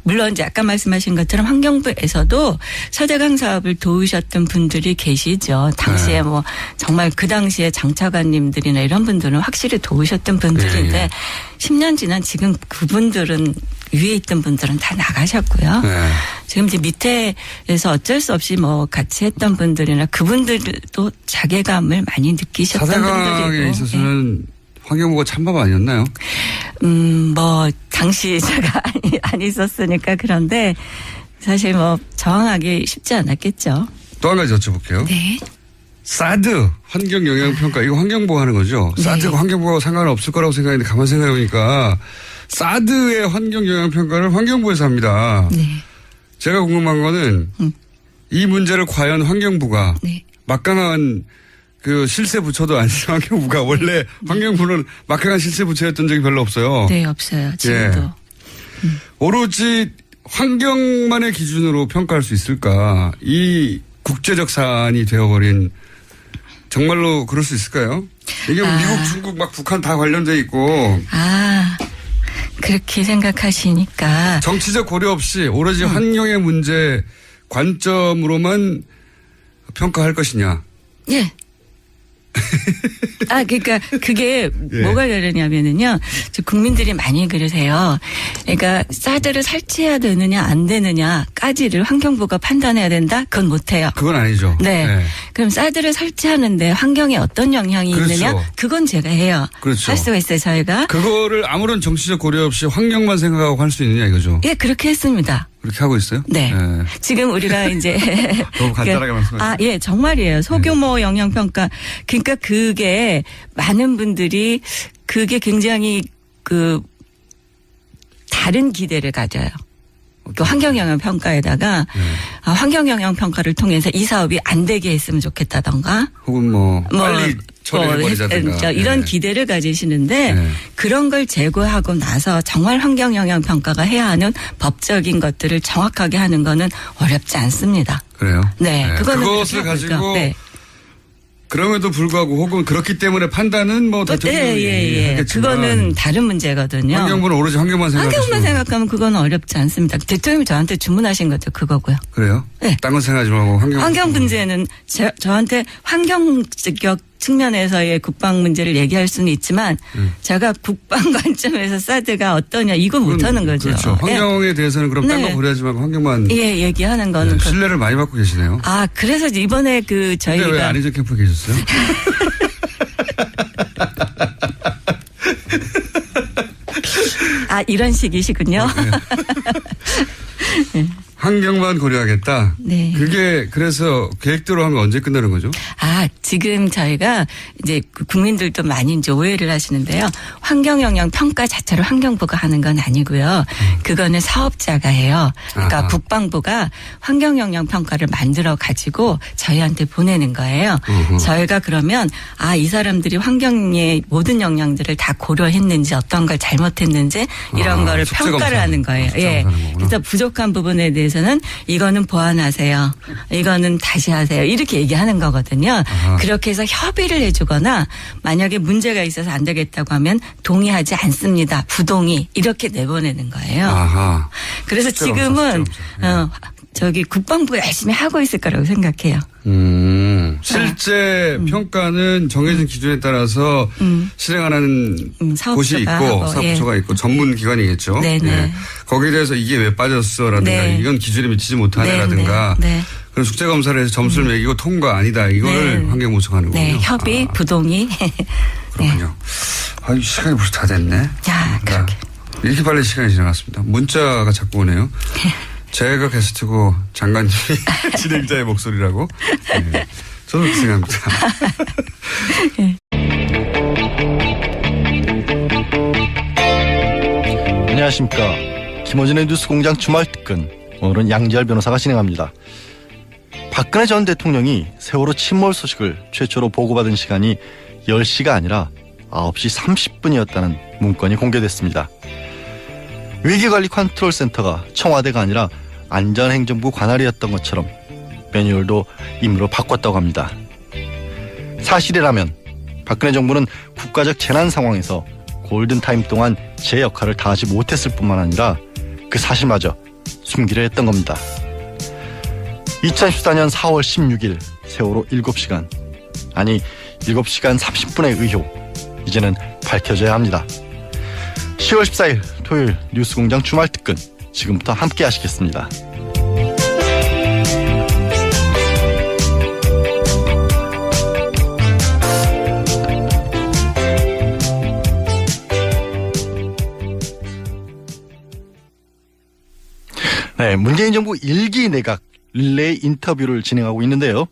물론 이제 아까 말씀하신 것처럼 환경부에서도 4대강 사업을 도우셨던 분들이 계시죠. 당시에 뭐 정말 그 당시에 장차관님들이나 이런 분들은 확실히 도우셨던 분들인데 예. 10년 지난 지금 그분들은 위에 있던 분들은 다 나가셨고요. 네. 지금 이제 밑에서 어쩔 수 없이 뭐 같이 했던 분들이나 그분들도 자괴감을 많이 느끼셨던 4대강에 분들이고. 있어서는 환경부가 찬밥 아니었나요? 뭐 당시 제가 안 있었으니까 그런데 사실 뭐 정하기 쉽지 않았겠죠. 또 한 가지 여쭤볼게요. 네. 사드 환경영향평가 이거 환경부가 하는 거죠. 사드가 환경부하고 상관은 없을 거라고 생각했는데 가만 생각해보니까 사드의 환경영향평가를 환경부에서 합니다. 네. 제가 궁금한 거는 이 문제를 과연 환경부가 네. 막강한 그 실세 부처도 아닌 환경부가 원래 환경부는 막강한 실세 부처였던 적이 별로 없어요. 네, 없어요. 지금도. 예. 오로지 환경만의 기준으로 평가할 수 있을까? 이 국제적 사안이 되어버린 정말로 그럴 수 있을까요? 이게 미국, 중국, 막 북한 다 관련돼 있고. 그렇게 생각하시니까. 정치적 고려 없이 오로지 환경의 문제 관점으로만 평가할 것이냐. 예. 그러니까 그게 뭐가 다르냐면은요. 국민들이 많이 그러세요. 그러니까 사드를 설치해야 되느냐 안 되느냐까지를 환경부가 판단해야 된다? 그건 못해요. 그건 아니죠. 네. 그럼 사드를 설치하는데 환경에 어떤 영향이 있느냐? 그건 제가 해요. 그렇죠. 할 수가 있어요, 저희가. 그거를 아무런 정치적 고려 없이 환경만 생각하고 할 수 있느냐 이거죠. 예, 그렇게 했습니다. 그렇게 하고 있어요? 네. 지금 우리가 이제. 너무 간단하게 말씀하셨어요. 예, 정말이에요. 소규모 영향평가. 그러니까 그게 많은 분들이 그게 굉장히 다른 기대를 가져요. 그 환경영향평가에다가 환경영향평가를 통해서 이 사업이 안 되게 했으면 좋겠다던가. 혹은 빨리 처리해버리자든가. 이런 네. 기대를 가지시는데 네. 그런 걸 제고하고 나서 정말 환경영향평가가 해야 하는 법적인 것들을 정확하게 하는 거는 어렵지 않습니다. 그래요? 네, 그거는 그것을 그렇게 가지고 하고요. 네. 그럼에도 불구하고 혹은 그렇기 때문에 판단은 뭐 대통령이 하겠지만 그거는 다른 문제거든요. 환경부는 오로지 환경만 생각하시고. 환경만 생각하면 그건 어렵지 않습니다. 대통령이 저한테 주문하신 것도 그거고요. 그래요? 네. 딴 건 생각하지 말고 환경 문제는 저한테 환경적 측면에서의 국방 문제를 얘기할 수는 있지만 제가 국방 관점에서 사드가 어떠냐 이거 못하는 거죠. 그렇죠. 환경에 대해서는 그럼 딴 거 네. 고려하지 말고 환경만. 예, 얘기하는 거는. 신뢰를 많이 받고 계시네요. 아, 그래서 이번에 근데 왜 저희가. 안희정 캠프에 계셨어요? 아, 이런 식이시군요. 환경만 고려하겠다. 네. 그게 그래서 계획대로 하면 언제 끝나는 거죠? 아, 지금 저희가 이제 국민들도 많이 이제 오해를 하시는데요. 환경영향 평가 자체를 환경부가 하는 건 아니고요. 그거는 사업자가 해요. 그러니까 아하. 국방부가 환경영향 평가를 만들어 가지고 저희한테 보내는 거예요. 저희가 그러면 이 사람들이 환경의 모든 영향들을 다 고려했는지 어떤 걸 잘못했는지 이런 거를 숙제 평가를 검사. 하는 거예요. 숙제 예. 검사하는 거구나. 그래서 부족한 부분에 대해서는 이거는 보완하세요. 이거는 다시 하세요. 이렇게 얘기하는 거거든요. 아하. 그렇게 해서 협의를 해주거나 만약에 문제가 있어서 안 되겠다고 하면 동의하지 않습니다. 부동의 이렇게 내보내는 거예요. 아하. 그래서 숙제 지금은 검사. 저기 국방부가 열심히 하고 있을 거라고 생각해요. 실제 평가는 정해진 기준에 따라서 실행하는 사업소가 곳이 있고 하고, 사업소가 있고 전문 기관이겠죠. 네네. 예. 거기에 대해서 이게 왜 빠졌어라든가 네. 이건 기준에 미치지 못하네라든가 네, 네. 그런 숙제 검사를 해서 점수를 매기고 통과 아니다 이거를 네. 환경 요청하는군요. 네, 협의, 부동의. 그렇군요. 아, 시간이 벌써 다 됐네. 야, 그러게. 이렇게 빨리 시간이 지나갔습니다. 문자가 자꾸 오네요. 제가 게스트고 장관님이 진행자의 목소리라고. 네. 저도 그렇게 생각합니다. 안녕하십니까. 김어준의 뉴스공장 주말특근. 오늘은 양지열 변호사가 진행합니다. 박근혜 전 대통령이 세월호 침몰 소식을 최초로 보고받은 시간이 10시가 아니라 9시 30분이었다는 문건이 공개됐습니다. 위기관리 컨트롤센터가 청와대가 아니라 안전행정부 관할이었던 것처럼 매뉴얼도 임의로 바꿨다고 합니다. 사실이라면 박근혜 정부는 국가적 재난 상황에서 골든타임 동안 제 역할을 다하지 못했을 뿐만 아니라 그 사실마저 숨기려 했던 겁니다. 2014년 4월 16일 세월호 7시간 아니 7시간 30분의 의혹 이제는 밝혀져야 합니다. 10월 14일 토요일 뉴스공장 주말특근 지금부터 함께 하시겠습니다. 네, 문재인 정부 1기 내각 릴레이 인터뷰를 진행하고 있는데요.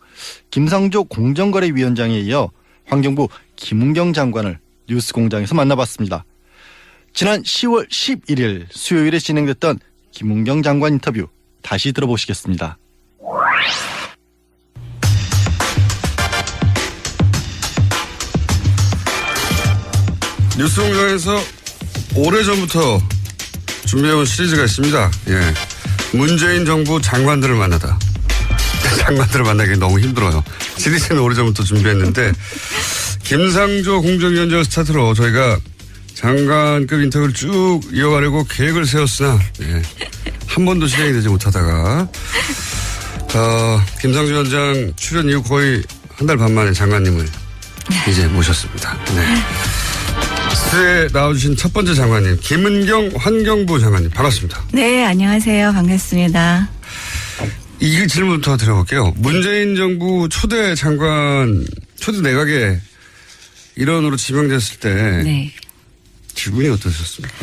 김상조 공정거래위원장에 이어 환경부 김은경 장관을 뉴스공장에서 만나봤습니다. 지난 10월 11일 수요일에 진행됐던 김은경 장관 인터뷰 다시 들어보시겠습니다. 뉴스공장에서 오래전부터 준비해온 시리즈가 있습니다. 예. 문재인 정부 장관들을 만나다. 장관들을 만나기 너무 힘들어요. 시리즈는 오래전부터 준비했는데 김상조 공정위원장을 스타트로 저희가 장관급 인터뷰를 쭉 이어가려고 계획을 세웠으나 한 번도 실행이 되지 못하다가 김상조 위원장 출연 이후 거의 한 달 반 만에 장관님을 이제 모셨습니다. 네. 스튜디오에 나와주신 첫 번째 장관님 김은경 환경부 장관님 반갑습니다. 네, 안녕하세요. 반갑습니다. 이 질문부터 드려볼게요. 문재인 정부 초대 장관, 초대 내각의 일원으로 지명됐을 때 네. 기분이 어떠셨습니까?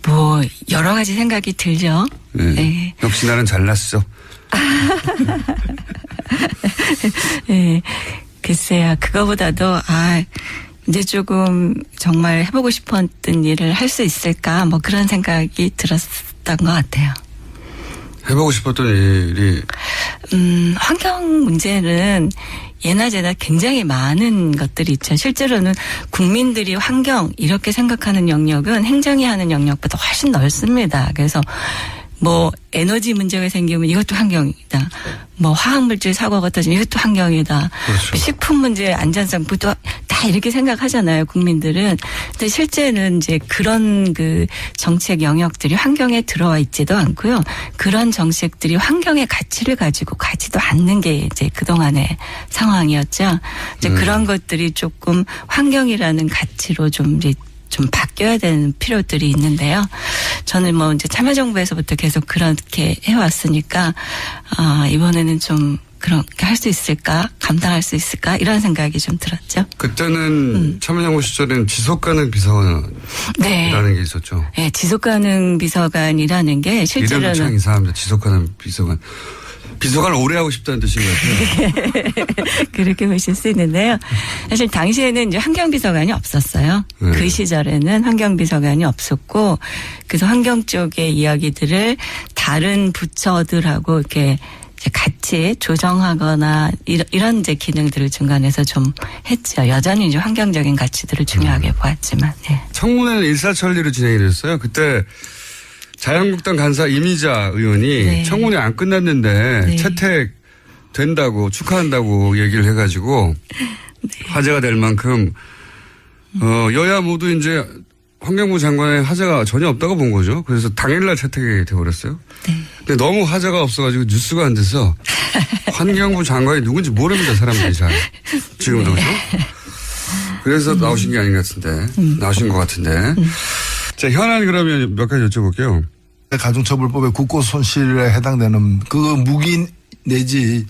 뭐 여러 가지 생각이 들죠. 네. 네. 역시 나는 잘났어. 네. 글쎄요. 그거보다도 이제 조금 정말 해보고 싶었던 일을 할 수 있을까 뭐 그런 생각이 들었던 것 같아요. 해보고 싶었던 일이 환경 문제는 예나 제나 굉장히 많은 것들이 있죠. 실제로는 국민들이 환경 이렇게 생각하는 영역은 행정이 하는 영역보다 훨씬 넓습니다. 그래서 뭐 에너지 문제가 생기면 이것도 환경이다. 뭐 화학물질 사고가 터지면 이것도 환경이다. 그렇죠. 식품 문제 안전성부터 다 이렇게 생각하잖아요, 국민들은. 근데 실제는 이제 그런 그 정책 영역들이 환경에 들어와 있지도 않고요. 그런 정책들이 환경의 가치를 가지고 가지도 않는 게 이제 그동안의 상황이었죠. 이제 그런 것들이 조금 환경이라는 가치로 좀 바뀌어야 되는 필요들이 있는데요. 저는 뭐 이제 참여정부에서부터 계속 그렇게 해왔으니까, 이번에는 좀 그렇게 할 수 있을까? 감당할 수 있을까? 이런 생각이 좀 들었죠. 그때는 참여정부 시절에는 지속가능 비서관이라는 네. 게 있었죠. 네, 지속가능 비서관이라는 게 이름도 참 실제로는 이상합니다. 지속가능 비서관. 비서관을 오래 하고 싶다는 뜻인 것 같아요. 그렇게 보실 수 있는데요. 사실 당시에는 이제 환경비서관이 없었어요. 네. 그 시절에는 환경비서관이 없었고, 그래서 환경 쪽의 이야기들을 다른 부처들하고 이렇게 이제 같이 조정하거나 이런 이제 기능들을 중간에서 좀 했죠. 여전히 이제 환경적인 가치들을 중요하게 보았지만. 네. 청문회는 일사천리로 진행이 됐어요. 그때 자유한국당 간사 이미자 의원이 네. 청문회 안 끝났는데 네. 채택된다고 축하한다고 얘기를 해가지고 네. 화제가 될 만큼 여야 모두 이제 환경부 장관의 화제가 전혀 없다고 본 거죠. 그래서 당일날 채택이 돼버렸어요. 네. 근데 너무 화제가 없어가지고 뉴스가 안 돼서 환경부 장관이 누군지 모릅니다. 사람들이 잘. 지금도 그렇죠? 그래서 나오신 게 아닌 것 같은데. 나오신 것 같은데. 자, 현안 그러면 몇 가지 여쭤볼게요. 가중처벌법의 국고 손실에 해당되는 그 무기 내지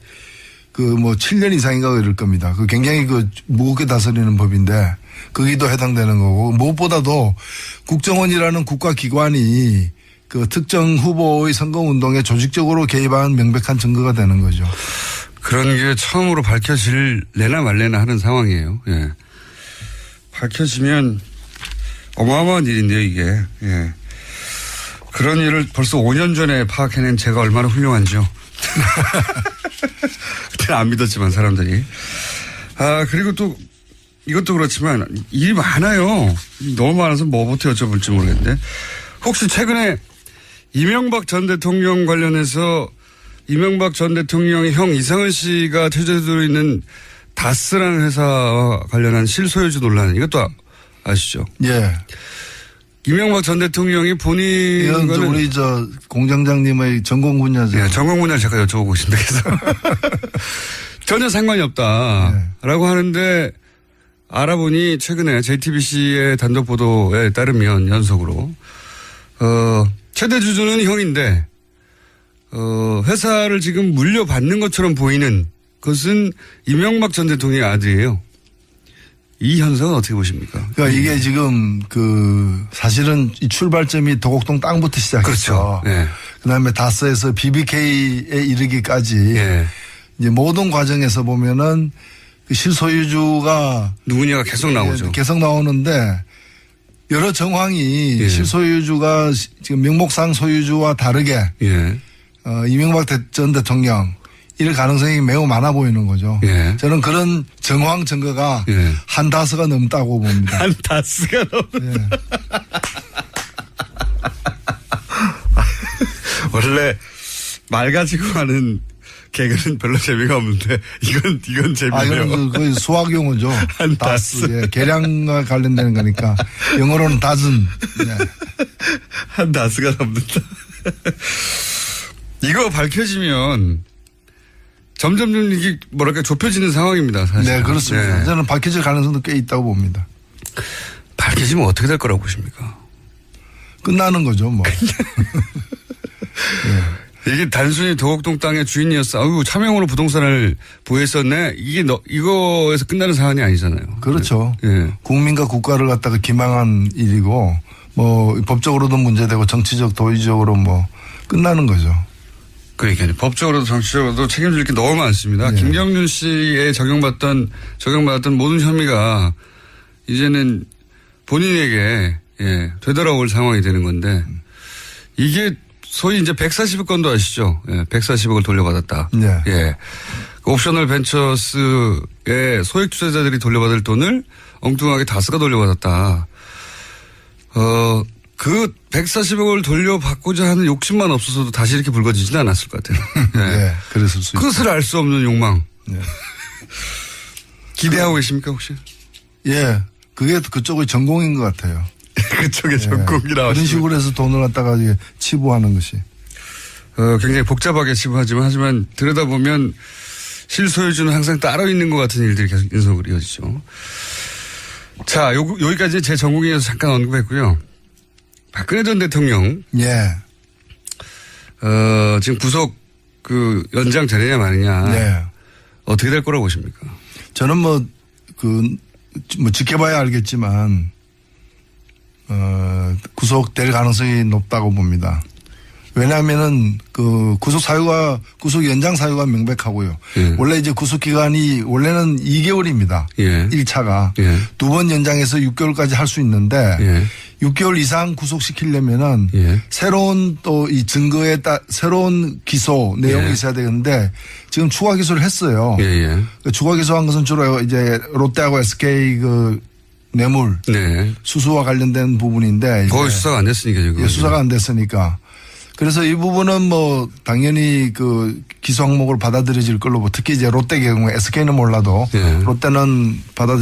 그 뭐 7년 이상인가 이럴 겁니다. 그 굉장히 그 무겁게 다스리는 법인데 거기도 해당되는 거고 무엇보다도 국정원이라는 국가기관이 그 특정 후보의 선거운동에 조직적으로 개입한 명백한 증거가 되는 거죠. 그런 게 처음으로 밝혀질래나 말래나 하는 상황이에요. 예. 밝혀지면 어마어마한 일인데요, 이게. 예. 그런 일을 벌써 5년 전에 파악해낸 제가 얼마나 훌륭한지요. 그때는 안 믿었지만 사람들이. 그리고 또 이것도 그렇지만 일이 많아요. 너무 많아서 뭐부터 여쭤볼지 모르겠는데. 혹시 최근에 이명박 전 대통령 관련해서 이명박 전 대통령의 형 이상은 씨가 퇴조되어 있는 다스라는 회사와 관련한 실소유주 논란 이것도 아시죠? 예. 이명박 전 대통령이 본인 이건 우리 공장장님의 전공 분야죠. 네, 전공 분야를 제가 여쭤보고 있습니다. 그래서 전혀 상관이 없다라고 하는데 알아보니 최근에 JTBC의 단독 보도에 따르면 연속으로 최대 주주는 형인데 회사를 지금 물려받는 것처럼 보이는 것은 이명박 전 대통령의 아들이에요. 이 현상은 어떻게 보십니까? 그러니까 이게 지금 사실은 이 출발점이 도곡동 땅부터 시작했어. 그렇죠. 네. 그다음에 다스에서 BBK에 이르기까지 네. 이제 모든 과정에서 보면은 그 실소유주가 누구냐가 계속 나오죠. 계속 나오는데 여러 정황이 예. 실소유주가 지금 명목상 소유주와 다르게 예. 이명박 전 대통령 이럴 가능성이 매우 많아 보이는 거죠. 예. 저는 그런 정황 증거가 예. 한 다스가 넘다고 봅니다. 한 다스가 넘는다. 예. 원래 말 가지고 하는 개그는 별로 재미가 없는데 이건 재미네요. 이건 거의 수학 용어죠. 한 다스. 예. 계량과 관련되는 거니까 영어로는 다즌. 예. 한 다스가 넘는다. 이거 밝혀지면 점점 이게 뭐랄까 좁혀지는 상황입니다. 사실. 네, 그렇습니다. 네. 저는 밝혀질 가능성도 꽤 있다고 봅니다. 밝혀지면 어떻게 될 거라고 보십니까? 끝나는 거죠, 뭐. 이게 단순히 도곡동 땅의 주인이었어. 아유, 차명으로 부동산을 보유했었네. 이거에서 끝나는 사안이 아니잖아요. 그렇죠. 예. 국민과 국가를 갖다가 기망한 일이고, 뭐, 법적으로도 문제되고, 정치적, 도의적으로 뭐, 끝나는 거죠. 그러니까요. 법적으로도 정치적으로도 책임질 게 너무 많습니다. 네. 김경준 씨에 적용받았던 모든 혐의가 이제는 본인에게 되돌아올 상황이 되는 건데 이게 소위 이제 140억 건도 아시죠? 예, 140억을 돌려받았다. 네. 예. 옵셔널 벤처스의 소액 투자자들이 돌려받을 돈을 엉뚱하게 다스가 돌려받았다. 그 140억을 돌려받고자 하는 욕심만 없어서도 다시 이렇게 불거지지는 않았을 것 같아요. 예. 네, 그랬을 수 있어요. 끝을 알 수 없는 욕망. 네. 기대하고 계십니까 혹시? 예, 그게 그쪽의 전공인 것 같아요. 그쪽의 전공이라. 그런 식으로 해서 돈을 갖다가 이제 치부하는 것이. 굉장히 복잡하게 치부하지만 하지만 들여다보면 실소유주는 항상 따로 있는 것 같은 일들이 계속 연속으로 이어지죠. 자, 여기까지 제 전공에서 잠깐 언급했고요. 박근혜 전 대통령. 예. 지금 구속 연장 되느냐 마느냐. 네. 어떻게 될 거라고 보십니까? 저는 지켜봐야 알겠지만, 구속될 가능성이 높다고 봅니다. 왜냐하면은 구속 연장 사유가 명백하고요. 예. 원래 이제 구속 기간이 원래는 2개월입니다. 예. 1차가. 예. 2번 연장해서 6개월까지 할 수 있는데, 예. 6개월 이상 구속시키려면은 예. 새로운 또 이 증거에 새로운 기소 내용이 예. 있어야 되는데 지금 추가 기소를 했어요. 예, 예. 추가 기소한 것은 주로 이제 롯데하고 SK 뇌물 네. 수수와 관련된 부분인데 거의 수사가 안 됐으니까 지금. 예, 수사가 안 됐으니까. 그래서 이 부분은 당연히 기소 항목을 받아들여질 걸로 특히 이제 롯데 경우에 SK는 몰라도 예. 롯데는 받아들일